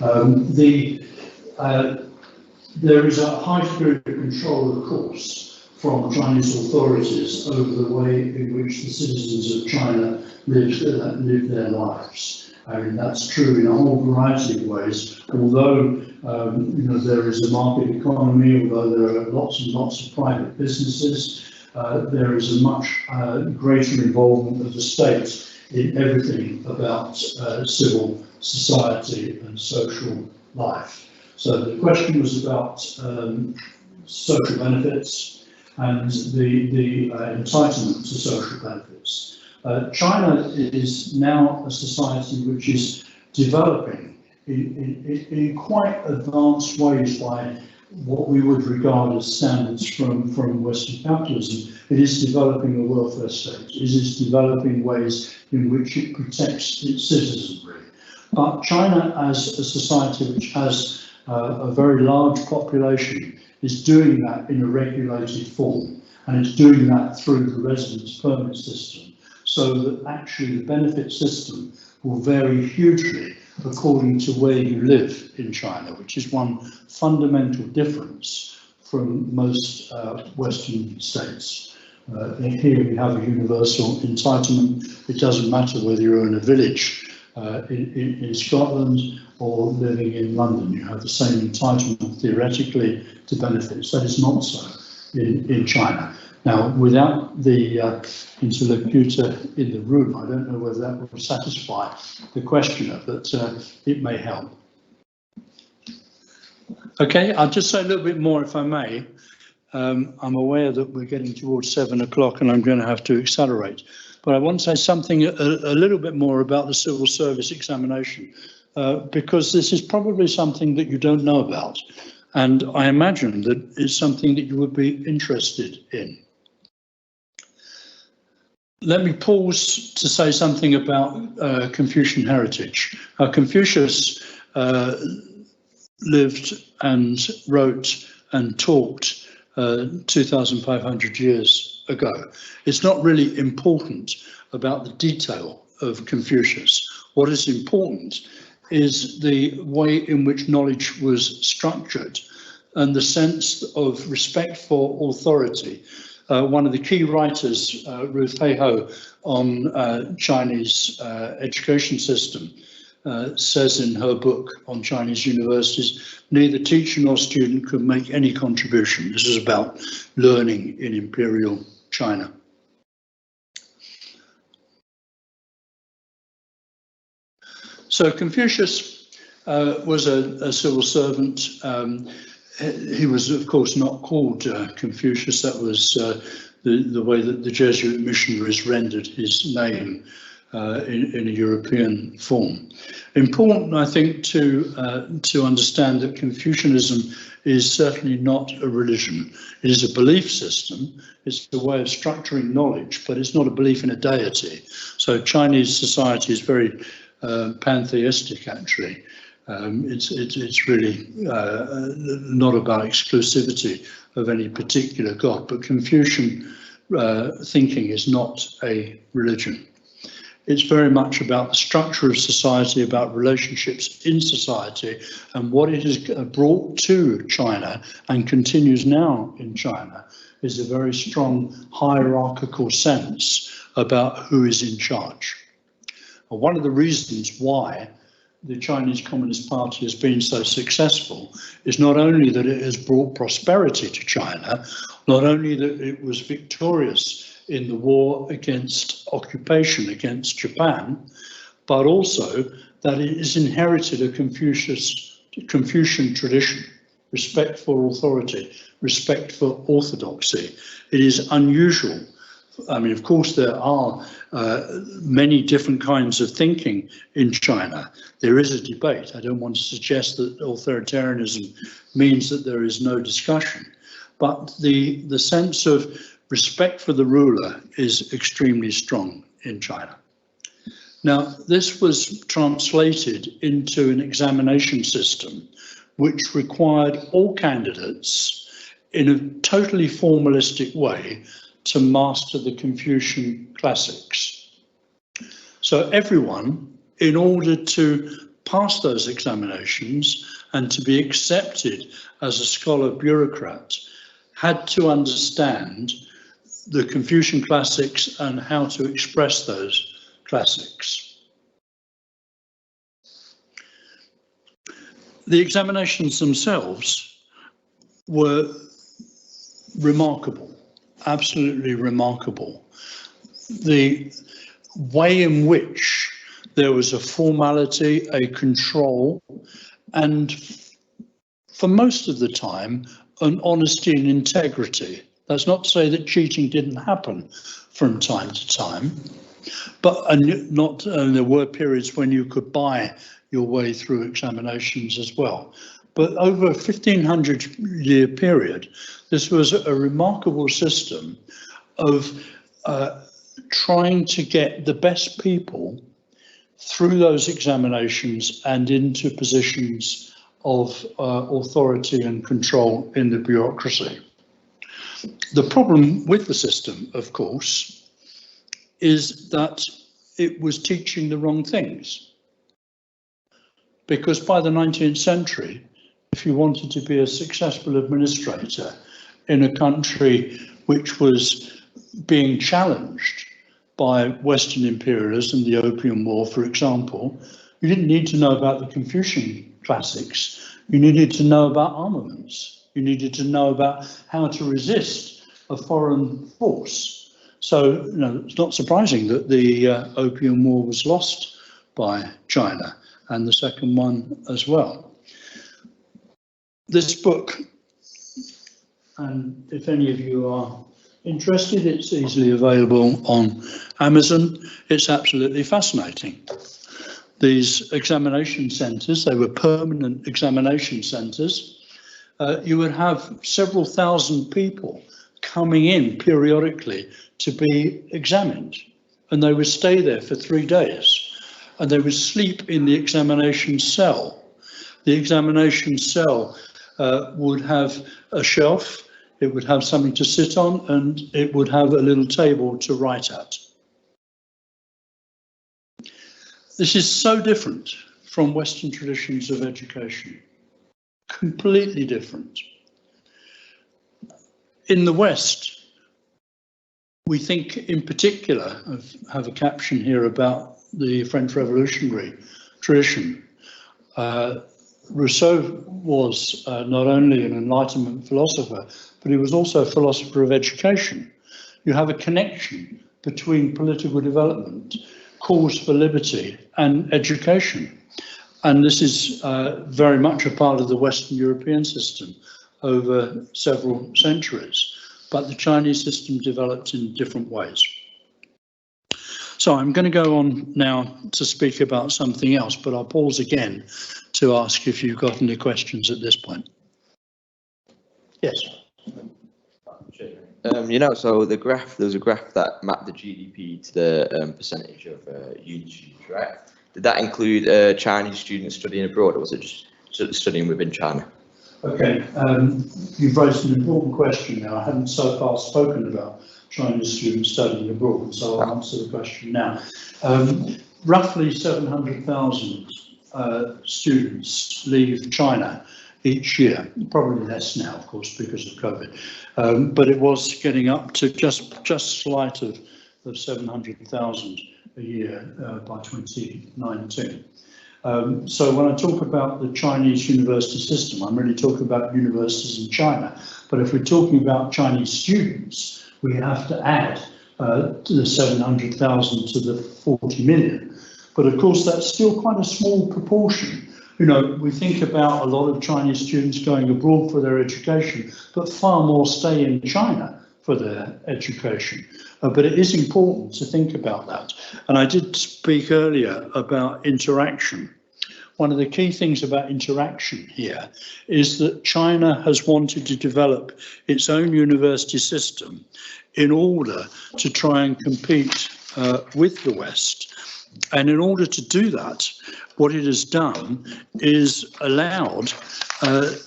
there is a high degree of control, of course, from Chinese authorities over the way in which the citizens of China live their lives. I mean, that's true in a whole variety of ways. Although there is a market economy, although there are lots and lots of private businesses, there is a much greater involvement of the state in everything about civil society and social life. So the question was about social benefits and the entitlement to social benefits. China is now a society which is developing in quite advanced ways by what we would regard as standards from Western capitalism. It is developing a welfare state. It is developing ways in which it protects its citizenry. But China, as a society which has a very large population, is doing that in a regulated form, and it's doing that through the residence permit system, so that actually the benefit system will vary hugely according to where you live in China, which is one fundamental difference from most Western states. Here we have a universal entitlement. It doesn't matter whether you're in a village in Scotland or living in London. You have the same entitlement theoretically to benefits. That is not so in China. Now, without the interlocutor in the room, I don't know whether that will satisfy the questioner, but it may help. Okay, I'll just say a little bit more if I may. I'm aware that we're getting towards 7 o'clock and I'm going to have to accelerate, but I want to say something a little bit more about the civil service examination, because this is probably something that you don't know about, and I imagine that it's something that you would be interested in. Let me pause to say something about Confucian heritage. Confucius lived and wrote and talked 2,500 years ago. It's not really important about the detail of Confucius. What is important is the way in which knowledge was structured and the sense of respect for authority. One of the key writers, Ruth Heiho, on Chinese education system, says in her book on Chinese universities, neither teacher nor student could make any contribution. This is about learning in Imperial China. So Confucius was a civil servant. He was, of course, not called Confucius. That was the way that the Jesuit missionaries rendered his name in a European form. Important, I think, to understand that Confucianism is certainly not a religion. It is a belief system. It's a way of structuring knowledge, but it's not a belief in a deity. So Chinese society is very pantheistic, actually. It's really not about exclusivity of any particular god, but Confucian thinking is not a religion. It's very much about the structure of society, about relationships in society, and what it has brought to China and continues now in China is a very strong hierarchical sense about who is in charge. One of the reasons why the Chinese Communist Party has been so successful is not only that it has brought prosperity to China, not only that it was victorious in the war against occupation against Japan, but also that it has inherited a Confucian tradition, respect for authority, respect for orthodoxy. It is unusual. I mean, of course, there are many different kinds of thinking in China. There is a debate. I don't want to suggest that authoritarianism means that there is no discussion, but the sense of respect for the ruler is extremely strong in China. Now, this was translated into an examination system which required all candidates in a totally formalistic way to master the Confucian classics. So everyone, in order to pass those examinations and to be accepted as a scholar bureaucrat, had to understand the Confucian classics and how to express those classics. The examinations themselves were remarkable, absolutely remarkable. The way in which there was a formality, a control, and for most of the time, an honesty and integrity. That's not to say that cheating didn't happen from time to time, but there were periods when you could buy your way through examinations as well. But over a 1500-year period, this was a remarkable system of trying to get the best people through those examinations and into positions of authority and control in the bureaucracy. The problem with the system, of course, is that it was teaching the wrong things. Because by the 19th century, if you wanted to be a successful administrator in a country which was being challenged by Western imperialism, the Opium War, for example, you didn't need to know about the Confucian classics. You needed to know about armaments. You needed to know about how to resist a foreign force. So, you know, it's not surprising that the Opium War was lost by China, and the second one as well. This book, and if any of you are interested, it's easily available on Amazon. It's absolutely fascinating. These examination centres, they were permanent examination centres. You would have several thousand people coming in periodically to be examined, and they would stay there for 3 days, and they would sleep in the examination cell. The examination cell would have a shelf, it would have something to sit on, and it would have a little table to write at. This is so different from Western traditions of education, completely different. In the West, we think in particular, I have a caption here about the French Revolutionary tradition. Rousseau was not only an Enlightenment philosopher, but he was also a philosopher of education. You have a connection between political development, calls for liberty, and education. And this is very much a part of the Western European system over several centuries. But the Chinese system developed in different ways. So I'm going to go on now to speak about something else, but I'll pause again to ask if you've got any questions at this point. Yes. You know, so the graph, there was a graph that mapped the GDP to the percentage of uni students, right? Did that include Chinese students studying abroad, or was it just studying within China? Okay, you've raised an important question now. I haven't so far spoken about Chinese students studying abroad, so I'll answer the question now. Roughly 700,000 students leave China each year, probably less now, of course, because of COVID, but it was getting up to just slight of 700,000 a year by 2019. So when I talk about the Chinese university system, I'm really talking about universities in China. But if we're talking about Chinese students, we have to add the 700,000 to the 40 million. But of course, that's still quite a small proportion. You know, we think about a lot of Chinese students going abroad for their education, but far more stay in China for their education. But it is important to think about that. And I did speak earlier about interaction. One of the key things about interaction here is that China has wanted to develop its own university system in order to try and compete with the West. And in order to do that, what it has done is allowed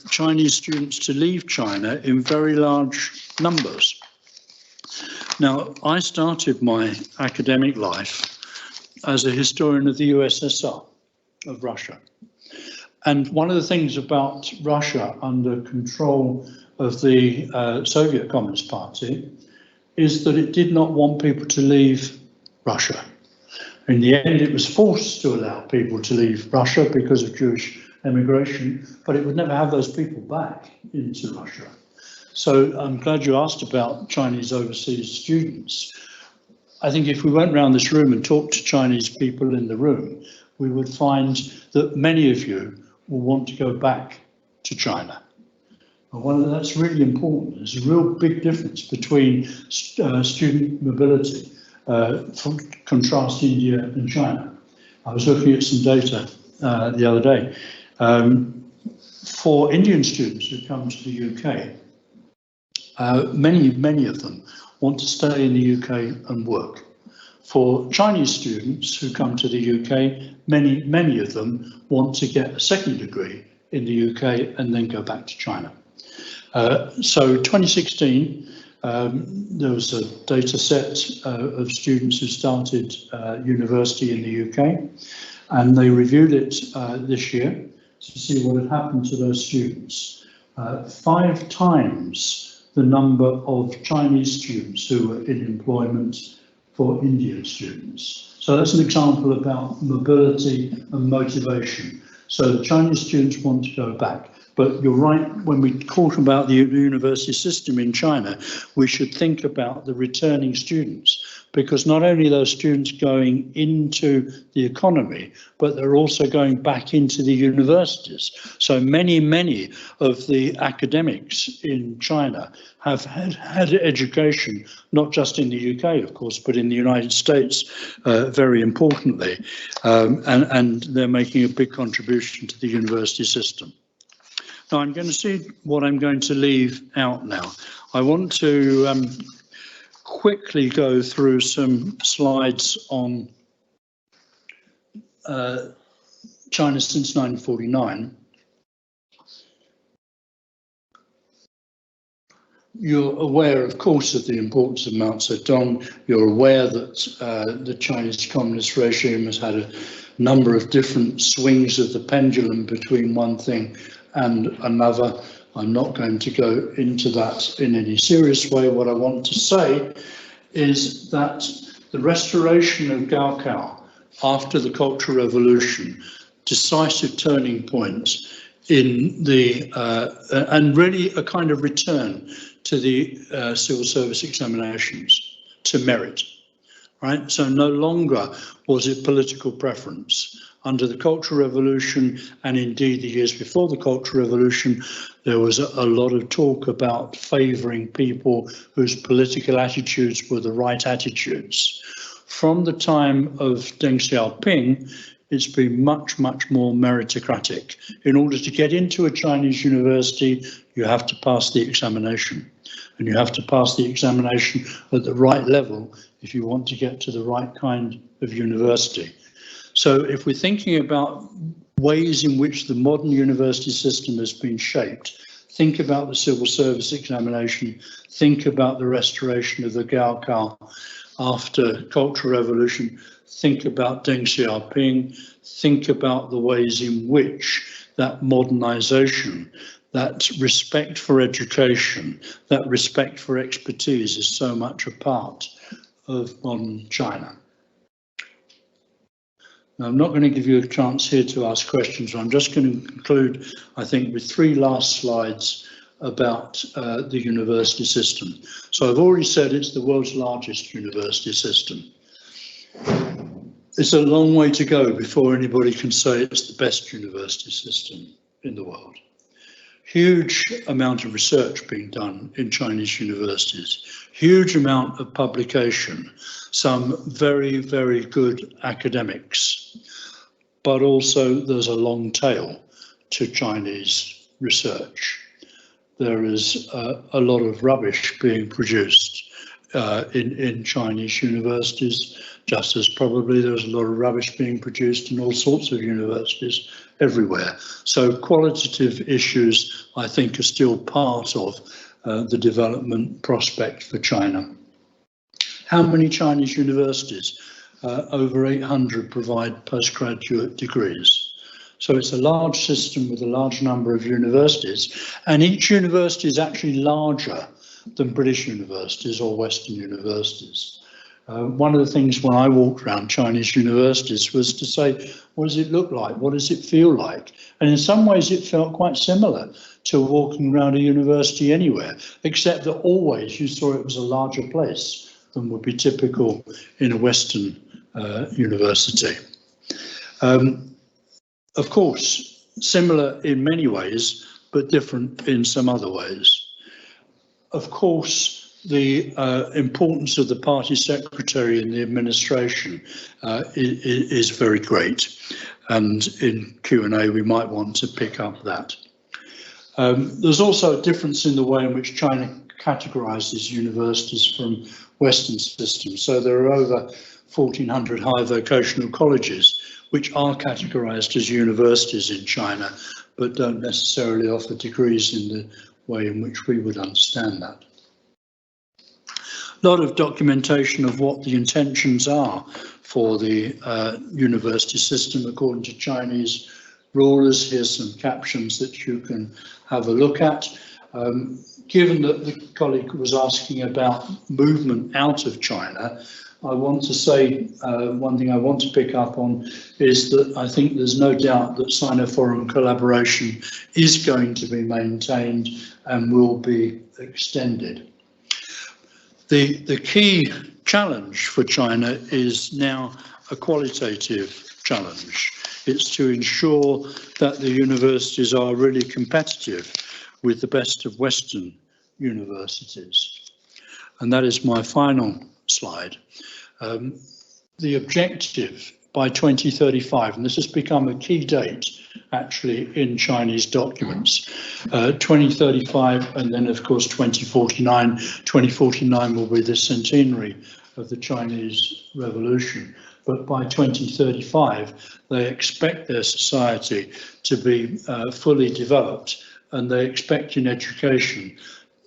Chinese students to leave China in very large numbers. Now, I started my academic life as a historian of the USSR, of Russia. And one of the things about Russia under control of the Soviet Communist Party is that it did not want people to leave Russia. In the end, it was forced to allow people to leave Russia because of Jewish emigration, but it would never have those people back into Russia. So I'm glad you asked about Chinese overseas students. I think if we went around this room and talked to Chinese people in the room, we would find that many of you will want to go back to China. And that's really important. There's a real big difference between student mobility. Contrast India and China. I was looking at some data the other day. For Indian students who come to the UK, many of them want to stay in the UK and work. For Chinese students who come to the UK, many of them want to get a second degree in the UK and then go back to China. So 2016, there was a data set of students who started university in the UK, and they reviewed it this year to see what had happened to those students. 5 times the number of Chinese students who were in employment for Indian students. So that's an example about mobility and motivation. So the Chinese students want to go back. But you're right, when we talk about the university system in China, we should think about the returning students, because not only are those students going into the economy, but they're also going back into the universities. So many of the academics in China have had education, not just in the UK, of course, but in the United States, very importantly, and they're making a big contribution to the university system. Now, I'm going to see what I'm going to leave out now. I want to quickly go through some slides on China since 1949. You're aware, of course, of the importance of Mao Zedong. You're aware that the Chinese communist regime has had a number of different swings of the pendulum between one thing and another. I'm not going to go into that in any serious way. What I want to say is that the restoration of Gaokao after the Cultural Revolution, decisive turning point in the, and really a kind of return to the civil service examinations, to merit, right? So no longer was it political preference. Under the Cultural Revolution, and indeed the years before the Cultural Revolution, there was a lot of talk about favouring people whose political attitudes were the right attitudes. From the time of Deng Xiaoping, it's been much more meritocratic. In order to get into a Chinese university, you have to pass the examination. And you have to pass the examination at the right level if you want to get to the right kind of university. So if we're thinking about ways in which the modern university system has been shaped, think about the civil service examination, think about the restoration of the Gaokao after Cultural Revolution, think about Deng Xiaoping, think about the ways in which that modernization, that respect for education, that respect for expertise is so much a part of modern China. Now, I'm not going to give you a chance here to ask questions. I'm just going to conclude, I think, with 3 last slides about the university system. So I've already said it's the world's largest university system. It's a long way to go before anybody can say it's the best university system in the world. Huge amount of research being done in Chinese universities, huge amount of publication, some very good academics, but also there's a long tail to Chinese research. There is a lot of rubbish being produced in Chinese universities, just as probably there's a lot of rubbish being produced in all sorts of universities everywhere. So qualitative issues, I think, are still part of the development prospect for China. How many Chinese universities? Over 800 provide postgraduate degrees. So it's a large system with a large number of universities, and each university is actually larger than British universities or Western universities. One of the things when I walked around Chinese universities was to say, what does it look like? What does it feel like? And in some ways it felt quite similar to walking around a university anywhere, except that always you saw it was a larger place than would be typical in a Western university. Of course, similar in many ways, but different in some other ways. Of course, the importance of the party secretary in the administration is very great, and in Q&A we might want to pick up that. There's also a difference in the way in which China categorises universities from Western systems. So there are over 1,400 higher vocational colleges which are categorised as universities in China, but don't necessarily offer degrees in the way in which we would understand that. A lot of documentation of what the intentions are for the university system according to Chinese rulers. Here's some captions that you can have a look at. Given that the colleague was asking about movement out of China, I want to say one thing I want to pick up on is that I think there's no doubt that Sino-foreign collaboration is going to be maintained and will be extended. The key challenge for China is now a qualitative challenge. It's to ensure that the universities are really competitive with the best of Western universities. And that is my final slide. The objective by 2035, and this has become a key date actually in Chinese documents, 2035 and then of course 2049. 2049 will be the centenary of the Chinese Revolution. But by 2035, they expect their society to be fully developed, and they expect in education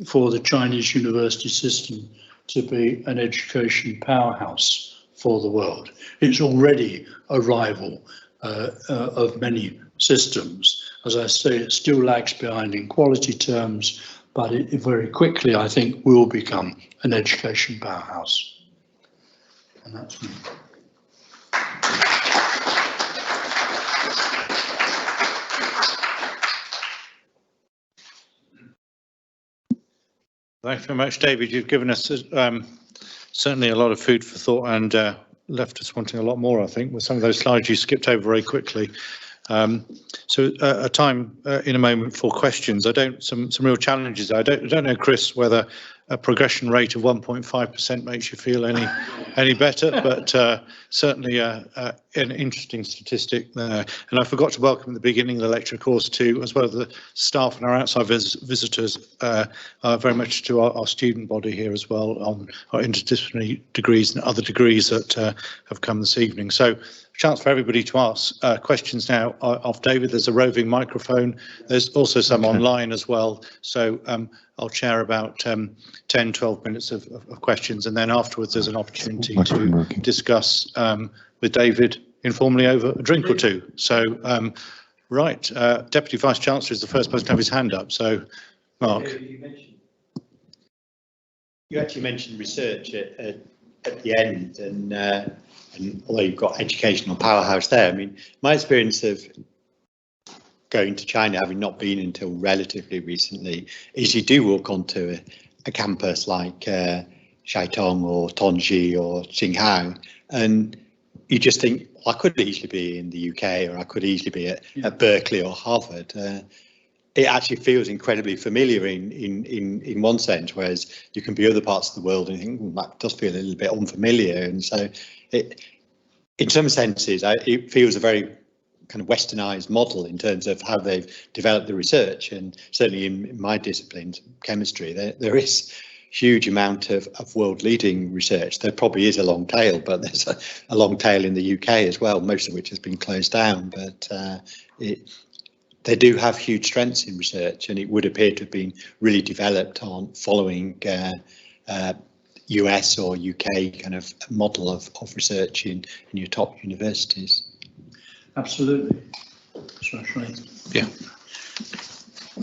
for the Chinese university system to be an education powerhouse for the world. It's already a rival of many systems. As I say, it still lags behind in quality terms, but it very quickly, I think, will become an education powerhouse. And that's me. Thanks very much, David. You've given us certainly a lot of food for thought and left us wanting a lot more, I think, with some of those slides you skipped over very quickly. So a time in a moment for questions. Some real challenges. I don't know, Chris, whether a progression rate of 1.5% makes you feel any better, but certainly an interesting statistic there. And I forgot to welcome at the beginning of the lecture course too, as well as the staff and our outside visitors, very much to our student body here as well on our interdisciplinary degrees and other degrees that have come this evening. So chance for everybody to ask questions now of David. There's a roving microphone. There's also some online as well. So I'll chair about 10, 12 minutes of questions, and then afterwards there's an opportunity to discuss with David informally over a drink or two. So, right, Deputy Vice Chancellor is the first person to have his hand up. So, Mark. You actually mentioned research at the end, and although you've got educational powerhouse there, I mean, my experience of going to China, having not been until relatively recently, is you do walk onto a campus like Shantung or Tongji or Qinghai, and you just think, well, I could easily be in the UK, or I could easily be at Berkeley or Harvard. It actually feels incredibly familiar in one sense, whereas you can be other parts of the world and think, well, that does feel a little bit unfamiliar. And so in some senses, it feels a very kind of westernized model in terms of how they've developed the research. And certainly in my discipline, chemistry, there is huge amount of world leading research. There probably is a long tail, but there's a long tail in the UK as well, most of which has been closed down. But they do have huge strengths in research, and it would appear to have been really developed on following US or UK kind of model of research in your top universities. Absolutely. Especially. Yeah.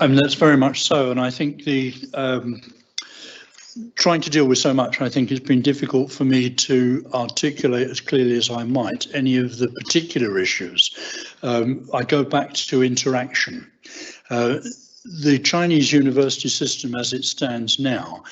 I mean, that's very much so. And I think the trying to deal with so much, I think it's been difficult for me to articulate as clearly as I might any of the particular issues. I go back to interaction. The Chinese university system as it stands now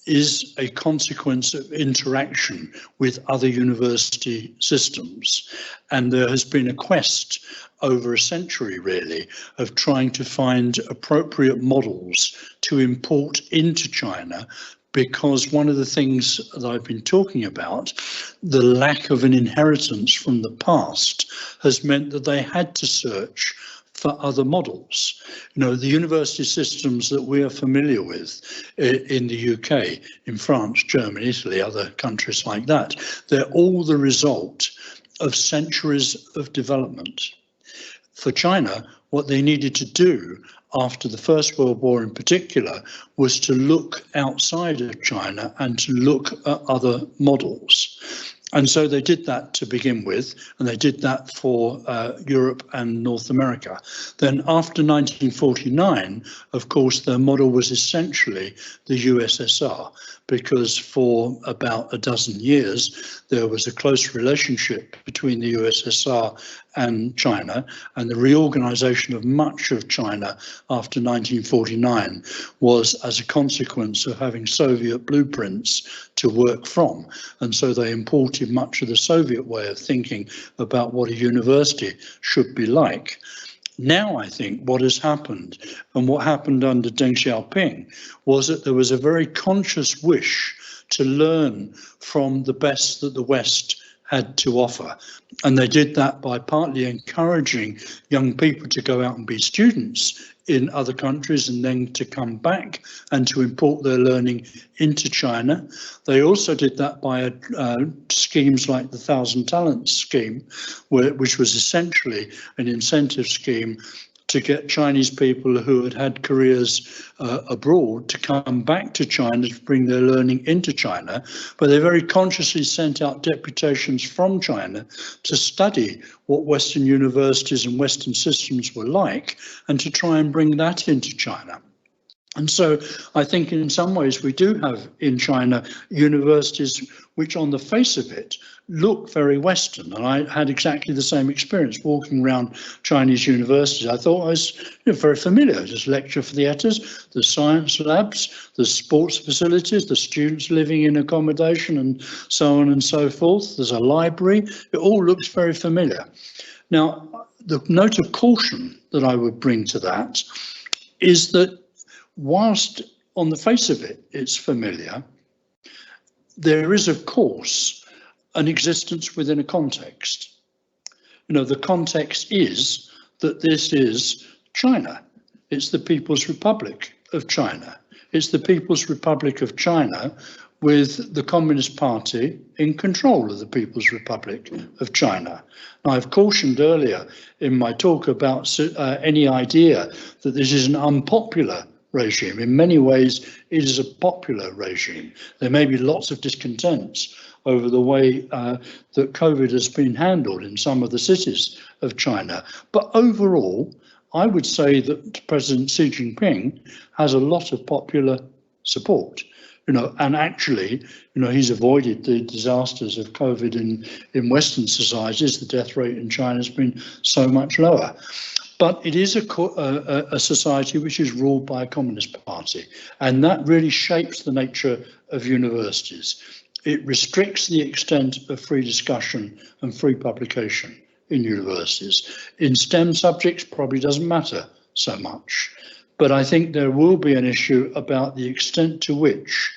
is a consequence of interaction with other university systems. And there has been a quest over a century, really, of trying to find appropriate models to import into China, because one of the things that I've been talking about, the lack of an inheritance from the past, has meant that they had to search for other models. You know, the university systems that we are familiar with in the UK, in France, Germany, Italy, other countries like that, they're all the result of centuries of development. For China, what they needed to do after the First World War in particular was to look outside of China and to look at other models. And so they did that to begin with, and they did that for Europe and North America. Then after 1949, of course, their model was essentially the USSR, because for about a dozen years, there was a close relationship between the USSR and China, and the reorganization of much of China after 1949 was as a consequence of having Soviet blueprints to work from. And so they imported much of the Soviet way of thinking about what a university should be like. Now, I think what has happened, and what happened under Deng Xiaoping, was that there was a very conscious wish to learn from the best that the West had to offer. And they did that by partly encouraging young people to go out and be students in other countries and then to come back and to import their learning into China. They also did that by schemes like the 1,000 Talents scheme, which was essentially an incentive scheme to get Chinese people who had had careers abroad to come back to China to bring their learning into China. But they very consciously sent out deputations from China to study what Western universities and Western systems were like and to try and bring that into China. And so I think in some ways we do have in China universities which on the face of it look very Western. And I had exactly the same experience walking around Chinese universities. I thought I was very familiar. There's lecture theatres, the science labs, the sports facilities, the students living in accommodation and so on and so forth. There's a library. It all looks very familiar. Now, the note of caution that I would bring to that is that whilst on the face of it, it's familiar, there is, of course, an existence within a context. The context is that this is China. It's the People's Republic of China. It's the People's Republic of China with the Communist Party in control of the People's Republic of China. Now, I've cautioned earlier in my talk about any idea that this is an unpopular regime. In many ways, it is a popular regime. There may be lots of discontents over the way that COVID has been handled in some of the cities of China. But overall, I would say that President Xi Jinping has a lot of popular support. And actually, he's avoided the disasters of COVID in Western societies. The death rate in China has been so much lower. But it is a society which is ruled by a communist party, and that really shapes the nature of universities. It restricts the extent of free discussion and free publication in universities. In STEM subjects, probably doesn't matter so much. But I think there will be an issue about the extent to which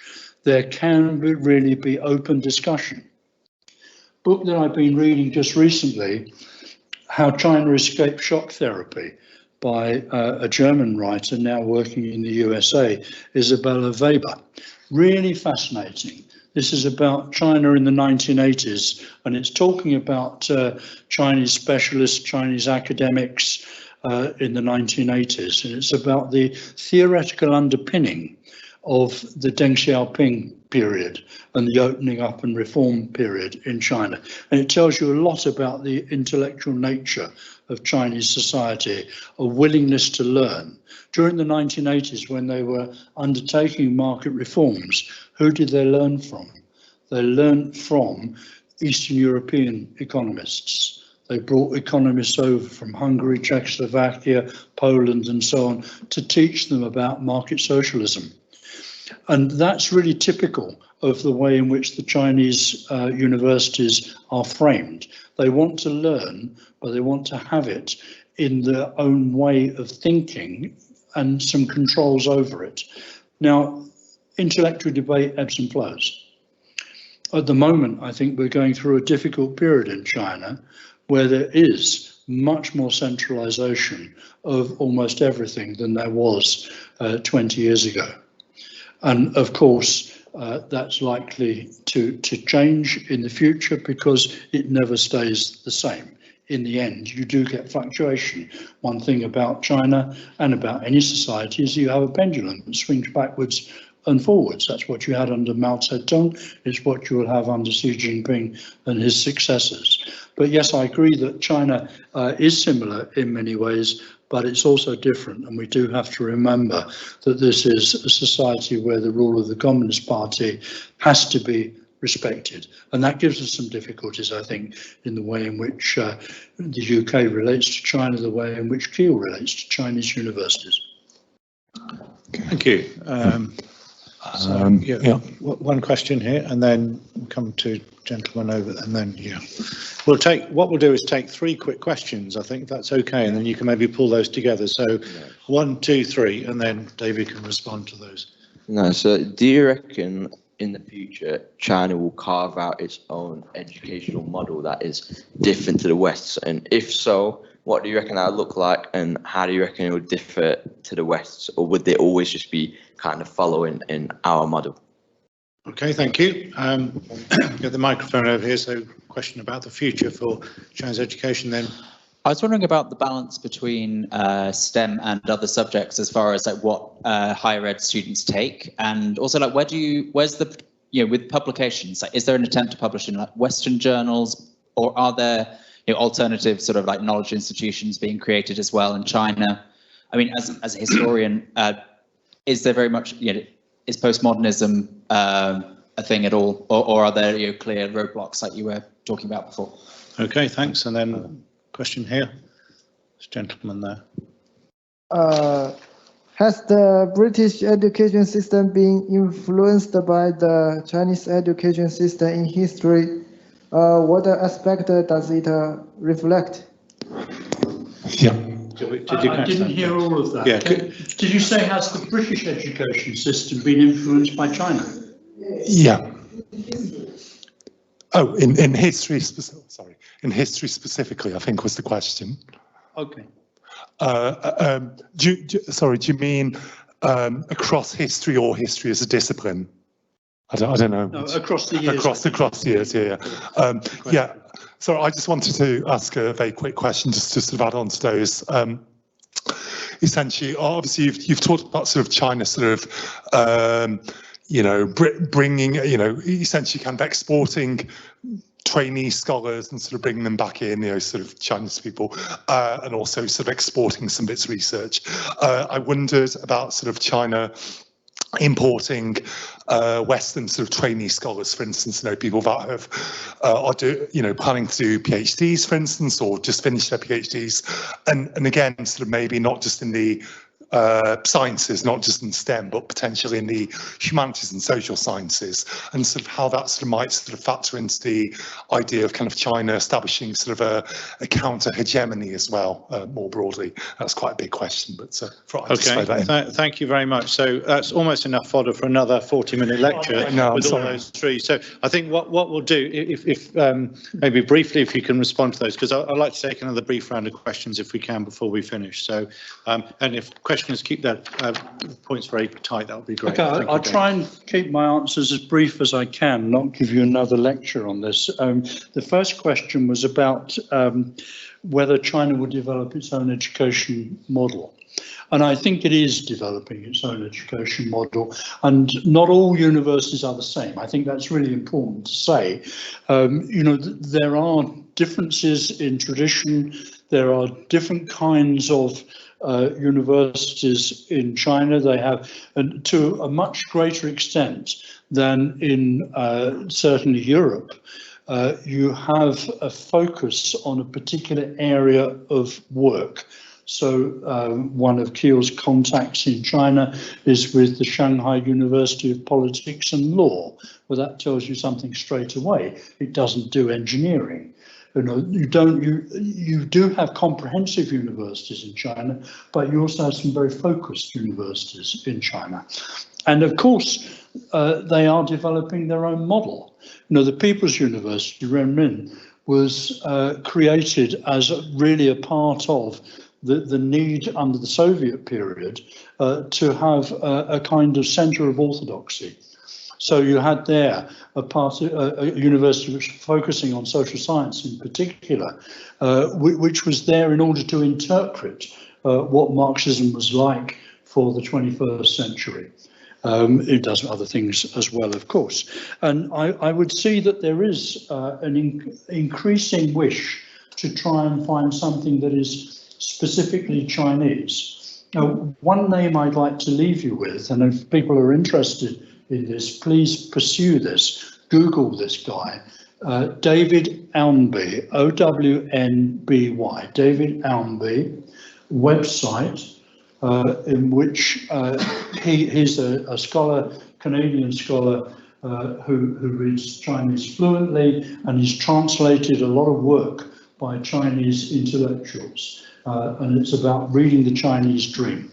there can really be open discussion. Book that I've been reading just recently, How China Escaped Shock Therapy, by a German writer now working in the USA, Isabella Weber. Really fascinating. This is about China in the 1980s, and it's talking about Chinese specialists, Chinese academics in the 1980s. And it's about the theoretical underpinning of the Deng Xiaoping period and the opening up and reform period in China. And it tells you a lot about the intellectual nature of Chinese society, a willingness to learn. During the 1980s, when they were undertaking market reforms, who did they learn from? They learned from Eastern European economists. They brought economists over from Hungary, Czechoslovakia, Poland, and so on to teach them about market socialism. And that's really typical of the way in which the Chinese universities are framed. They want to learn, but they want to have it in their own way of thinking and some controls over it. Now, intellectual debate ebbs and flows. At the moment, I think we're going through a difficult period in China where there is much more centralization of almost everything than there was 20 years ago. And of course, that's likely to change in the future because it never stays the same. In the end, you do get fluctuation. One thing about China and about any society is you have a pendulum that swings backwards and forwards. That's what you had under Mao Zedong. It's what you will have under Xi Jinping and his successors. But yes, I agree that China is similar in many ways, but it's also different. And we do have to remember that this is a society where the rule of the Communist Party has to be respected. And that gives us some difficulties, I think, in the way in which the UK relates to China, the way in which Kiel relates to Chinese universities. Thank you. One question here, and then we'll come to gentlemen over, and then what we'll do is take 3 quick questions. I think that's okay, and then you can maybe pull those together. So 1, 2, 3, and then David can respond to those. No, so do you reckon in the future China will carve out its own educational model that is different to the West? And if so, what do you reckon that would look like, and how do you reckon it would differ to the West, or would they always just be kind of following in our model? Okay, thank you. Get the microphone over here. So, question about the future for China's education then. I was wondering about the balance between STEM and other subjects as far as like what higher ed students take, and also like where's the, with publications, like is there an attempt to publish in like Western journals, or are there alternative sort of like knowledge institutions being created as well in China? I mean, as a historian, is there very much, is postmodernism a thing at all, or are there clear roadblocks like you were talking about before? Okay, thanks. And then question here, this gentleman there. Has the British education system been influenced by the Chinese education system in history? What aspect does it reflect? Yeah. I didn't hear all of that. Yeah. Did you say, has the British education system been influenced by China? Yeah. Oh, in history, sorry, in history specifically, I think was the question. Okay. Do you mean across history or history as a discipline? I don't know. No, across the years. Across the years, yeah. So I just wanted to ask a very quick question, just to sort of add on to those. Essentially, obviously, you've talked about sort of China, sort of, bringing, essentially kind of exporting trainee scholars and sort of bringing them back in, sort of Chinese people, and also sort of exporting some of its research. I wondered about sort of China importing Western sort of trainee scholars, for instance, people that have are planning to do PhDs, for instance, or just finished their PhDs, and again, sort of maybe not just in the sciences, not just in STEM, but potentially in the humanities and social sciences, and sort of how that sort of might sort of factor into the idea of kind of China establishing sort of a counter hegemony as well, more broadly. That's quite a big question, but okay. Thank you very much. So that's almost enough fodder for another 40-minute lecture with all those 3. So I think what we'll do, if maybe briefly, if you can respond to those, because I'd like to take another brief round of questions if we can before we finish. So and if questions keep that points very tight, that would be great. Okay, I'll try and keep my answers as brief as I can, not give you another lecture on this. The first question was about whether China would develop its own education model. And I think it is developing its own education model, and not all universities are the same. I think that's really important to say. There are differences in tradition. There are different kinds of universities in China. They have, to a much greater extent than in certainly Europe, you have a focus on a particular area of work. So one of Kiel's contacts in China is with the Shanghai University of Politics and Law. Well, that tells you something straight away. It doesn't do engineering. You do have comprehensive universities in China, but you also have some very focused universities in China. And of course, they are developing their own model. The People's University, Renmin, was created as really a part of the need under the Soviet period to have a kind of centre of orthodoxy. So you had there a university which was focusing on social science in particular, which was there in order to interpret what Marxism was like for the 21st century. It does other things as well, of course. And I would see that there is an increasing wish to try and find something that is specifically Chinese. Now, one name I'd like to leave you with, and if people are interested in this, please pursue this. Google this guy, David Ownby, O-W-N-B-Y, David Ownby, website in which he's a scholar, Canadian scholar, who reads Chinese fluently, and he's translated a lot of work by Chinese intellectuals, and it's about reading the Chinese dream.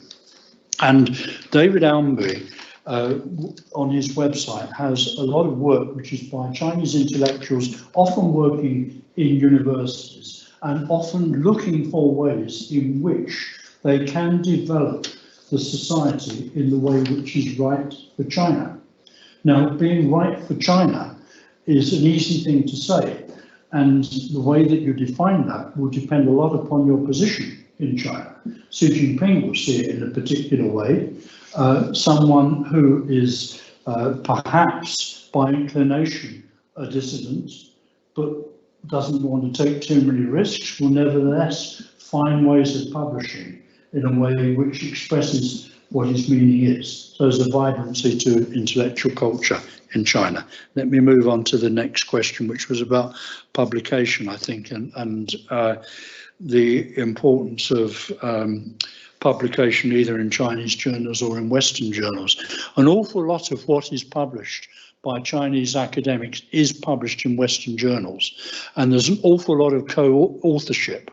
And David Ownby on his website has a lot of work which is by Chinese intellectuals, often working in universities and often looking for ways in which they can develop the society in the way which is right for China. Now, being right for China is an easy thing to say, and the way that you define that will depend a lot upon your position in China. Xi Jinping will see it in a particular way. Someone who is perhaps by inclination a dissident, but doesn't want to take too many risks, will nevertheless find ways of publishing in a way which expresses what his meaning is. So there's a vibrancy to intellectual culture in China. Let me move on to the next question, which was about publication, I think, and the importance of publication either in Chinese journals or in Western journals. An awful lot of what is published by Chinese academics is published in Western journals, and there's an awful lot of co-authorship.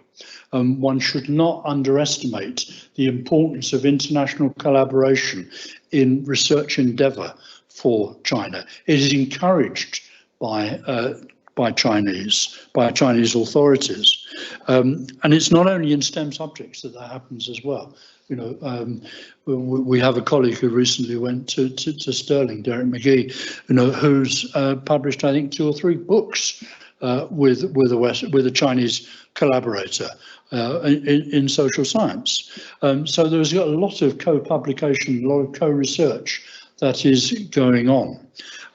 One should not underestimate the importance of international collaboration in research endeavour for China. It is encouraged by Chinese authorities, and it's not only in STEM subjects that happens as well. You know, we have a colleague who recently went to Stirling, Derek McGee, you know, who's published, I think, 2 or 3 books with a Chinese collaborator in social science. So there's a lot of co-publication, a lot of co-research that is going on,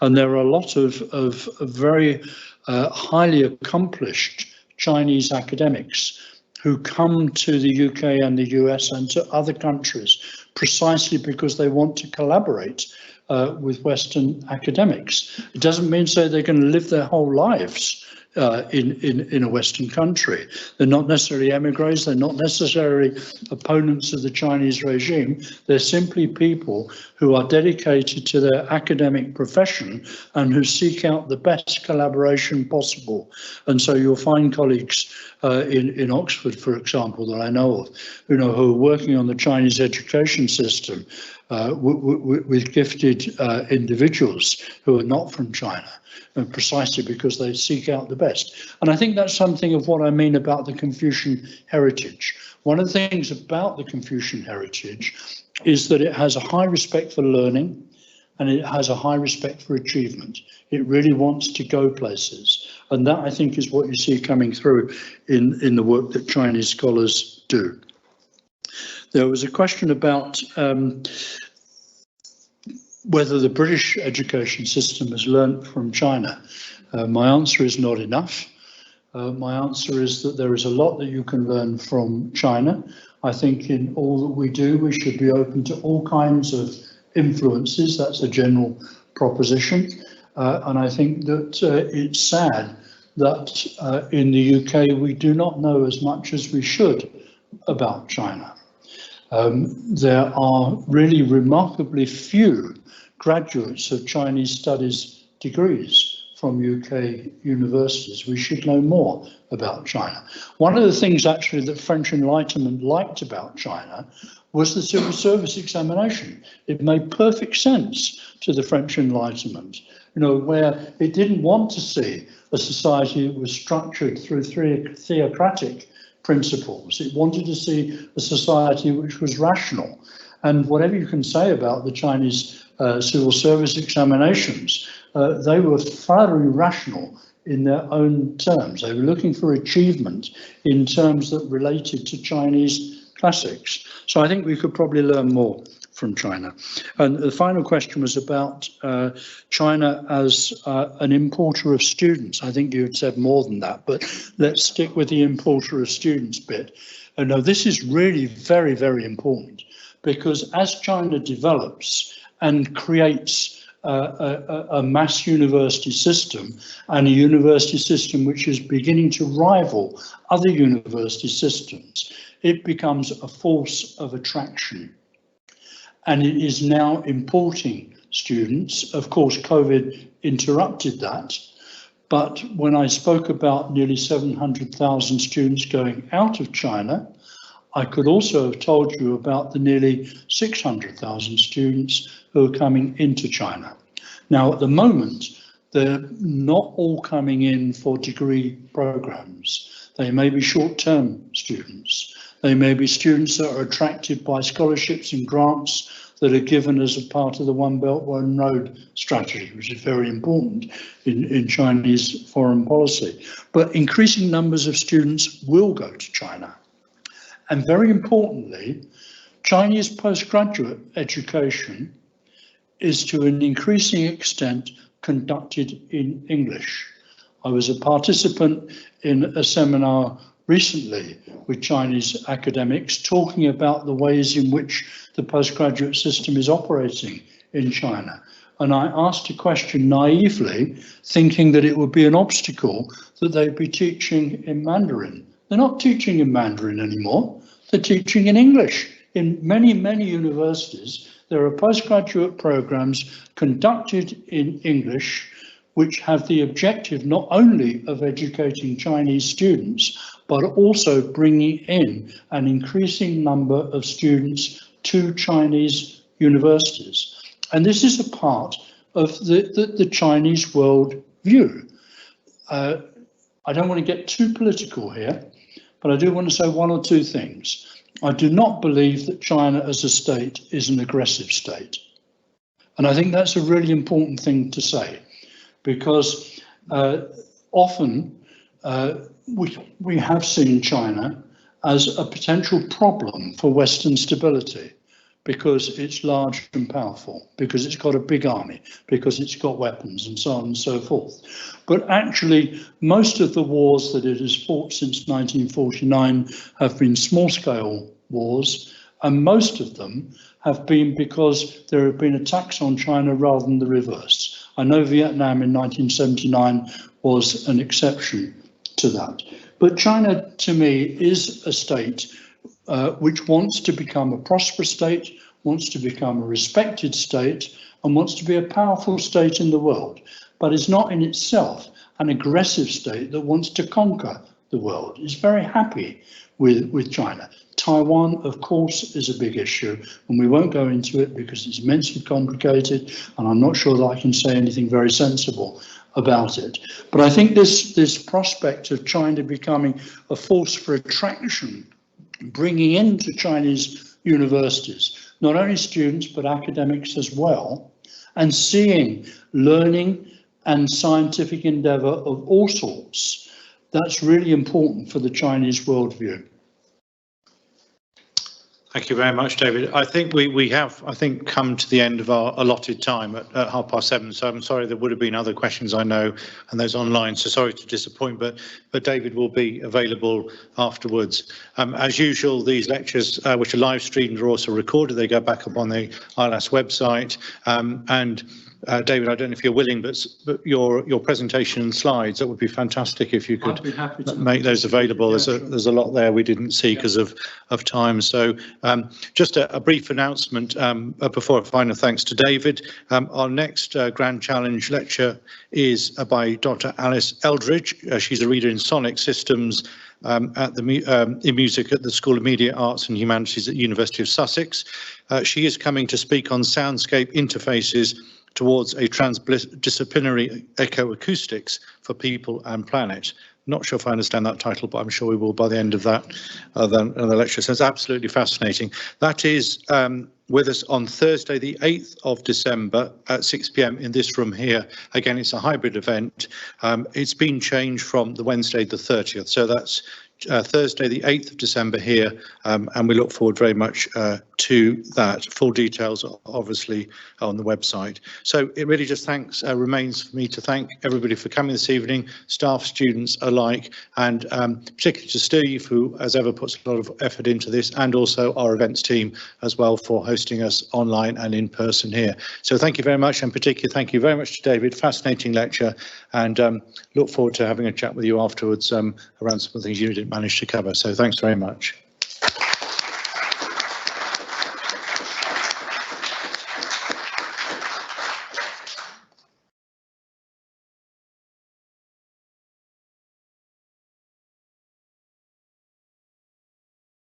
and there are a lot of very highly accomplished Chinese academics who come to the UK and the US and to other countries precisely because they want to collaborate with Western academics. It doesn't mean so they're going to live their whole lives in a Western country. They're not necessarily emigres, they're not necessarily opponents of the Chinese regime. They're simply people who are dedicated to their academic profession and who seek out the best collaboration possible. And so you'll find colleagues in Oxford, for example, that I know of, you know, who are working on the Chinese education system with gifted individuals who are not from China, and precisely because they seek out the best. And I think that's something of what I mean about the Confucian heritage. One of the things about the Confucian heritage is that it has a high respect for learning, and it has a high respect for achievement. It really wants to go places. And that, I think, is what you see coming through in the work that Chinese scholars do. There was a question about whether the British education system has learnt from China. My answer is not enough. My answer is that there is a lot that you can learn from China. I think in all that we do, we should be open to all kinds of influences. That's a general proposition. And I think that it's sad that in the UK, we do not know as much as we should about China. There are really remarkably few graduates of Chinese studies degrees from UK universities. We should know more about China. One of the things actually that French Enlightenment liked about China was the civil service examination. It made perfect sense to the French Enlightenment, you know, where it didn't want to see a society that was structured through theocratic principles. It wanted to see a society which was rational. And whatever you can say about the Chinese civil service examinations, they were thoroughly rational in their own terms. They were looking for achievement in terms that related to Chinese classics. So I think we could probably learn more from China. And the final question was about China as an importer of students. I think you had said more than that, but let's stick with the importer of students bit. And now this is really very, very important, because as China develops and creates a mass university system, and a university system which is beginning to rival other university systems, it becomes a force of attraction. And it is now importing students. Of course, COVID interrupted that. But when I spoke about nearly 700,000 students going out of China, I could also have told you about the nearly 600,000 students who are coming into China. Now, at the moment, they're not all coming in for degree programs. They may be short-term students. They may be students that are attracted by scholarships and grants that are given as a part of the One Belt, One Road strategy, which is very important in Chinese foreign policy. But increasing numbers of students will go to China. And very importantly, Chinese postgraduate education is to an increasing extent conducted in English. I was a participant in a seminar recently with Chinese academics talking about the ways in which the postgraduate system is operating in China. And I asked a question naively, thinking that it would be an obstacle that they'd be teaching in Mandarin. They're not teaching in Mandarin anymore. They're teaching in English. In many, many universities, there are postgraduate programs conducted in English, which have the objective not only of educating Chinese students, but also bringing in an increasing number of students to Chinese universities. And this is a part of the Chinese world view. I don't want to get too political here, but I do want to say one or two things. I do not believe that China as a state is an aggressive state. And I think that's a really important thing to say, because often we have seen China as a potential problem for Western stability, because it's large and powerful, because it's got a big army, because it's got weapons and so on and so forth. But actually, most of the wars that it has fought since 1949 have been small-scale wars, and most of them have been because there have been attacks on China rather than the reverse. I know Vietnam in 1979 was an exception to that. But China, to me, is a state which wants to become a prosperous state, wants to become a respected state, and wants to be a powerful state in the world, but is not in itself an aggressive state that wants to conquer the world. It's very happy with China. Taiwan, of course, is a big issue, and we won't go into it because it's immensely complicated, and I'm not sure that I can say anything very sensible about it. But I think this prospect of China becoming a force for attraction, bringing into Chinese universities not only students but academics as well, and seeing learning and scientific endeavour of all sorts, that's really important for the Chinese worldview. Thank you very much, David. I think we have, come to the end of our allotted time at 7:30. So I'm sorry, there would have been other questions, I know, and those online. So sorry to disappoint, but David will be available afterwards. As usual, these lectures, which are live streamed, are also recorded. They go back up on the ILAS website. David, I don't know if you're willing, but your presentation slides, that would be fantastic if you could make those available. There's a lot there we didn't see because of time. So just a brief announcement before a final thanks to David. Our next Grand Challenge lecture is by Dr. Alice Eldridge. She's a reader in sonic systems in music at the School of Media Arts and Humanities at the University of Sussex. She is coming to speak on soundscape interfaces towards a transdisciplinary ecoacoustics for people and planet. Not sure if I understand that title, but I'm sure we will by the end of that the lecture. So it's absolutely fascinating. That is with us on Thursday, the 8th of December at 6 p.m. in this room here. Again, it's a hybrid event. It's been changed from the Wednesday, the 30th. So that's Thursday, the 8th of December here, and we look forward very much to to that. Full details are obviously on the website. So it really just remains for me to thank everybody for coming this evening, staff, students alike, and particularly to Steve, who as ever puts a lot of effort into this, and also our events team as well for hosting us online and in person here. So thank you very much, and particularly thank you very much to David. Fascinating lecture, and look forward to having a chat with you afterwards around some of the things you didn't manage to cover. So thanks very much.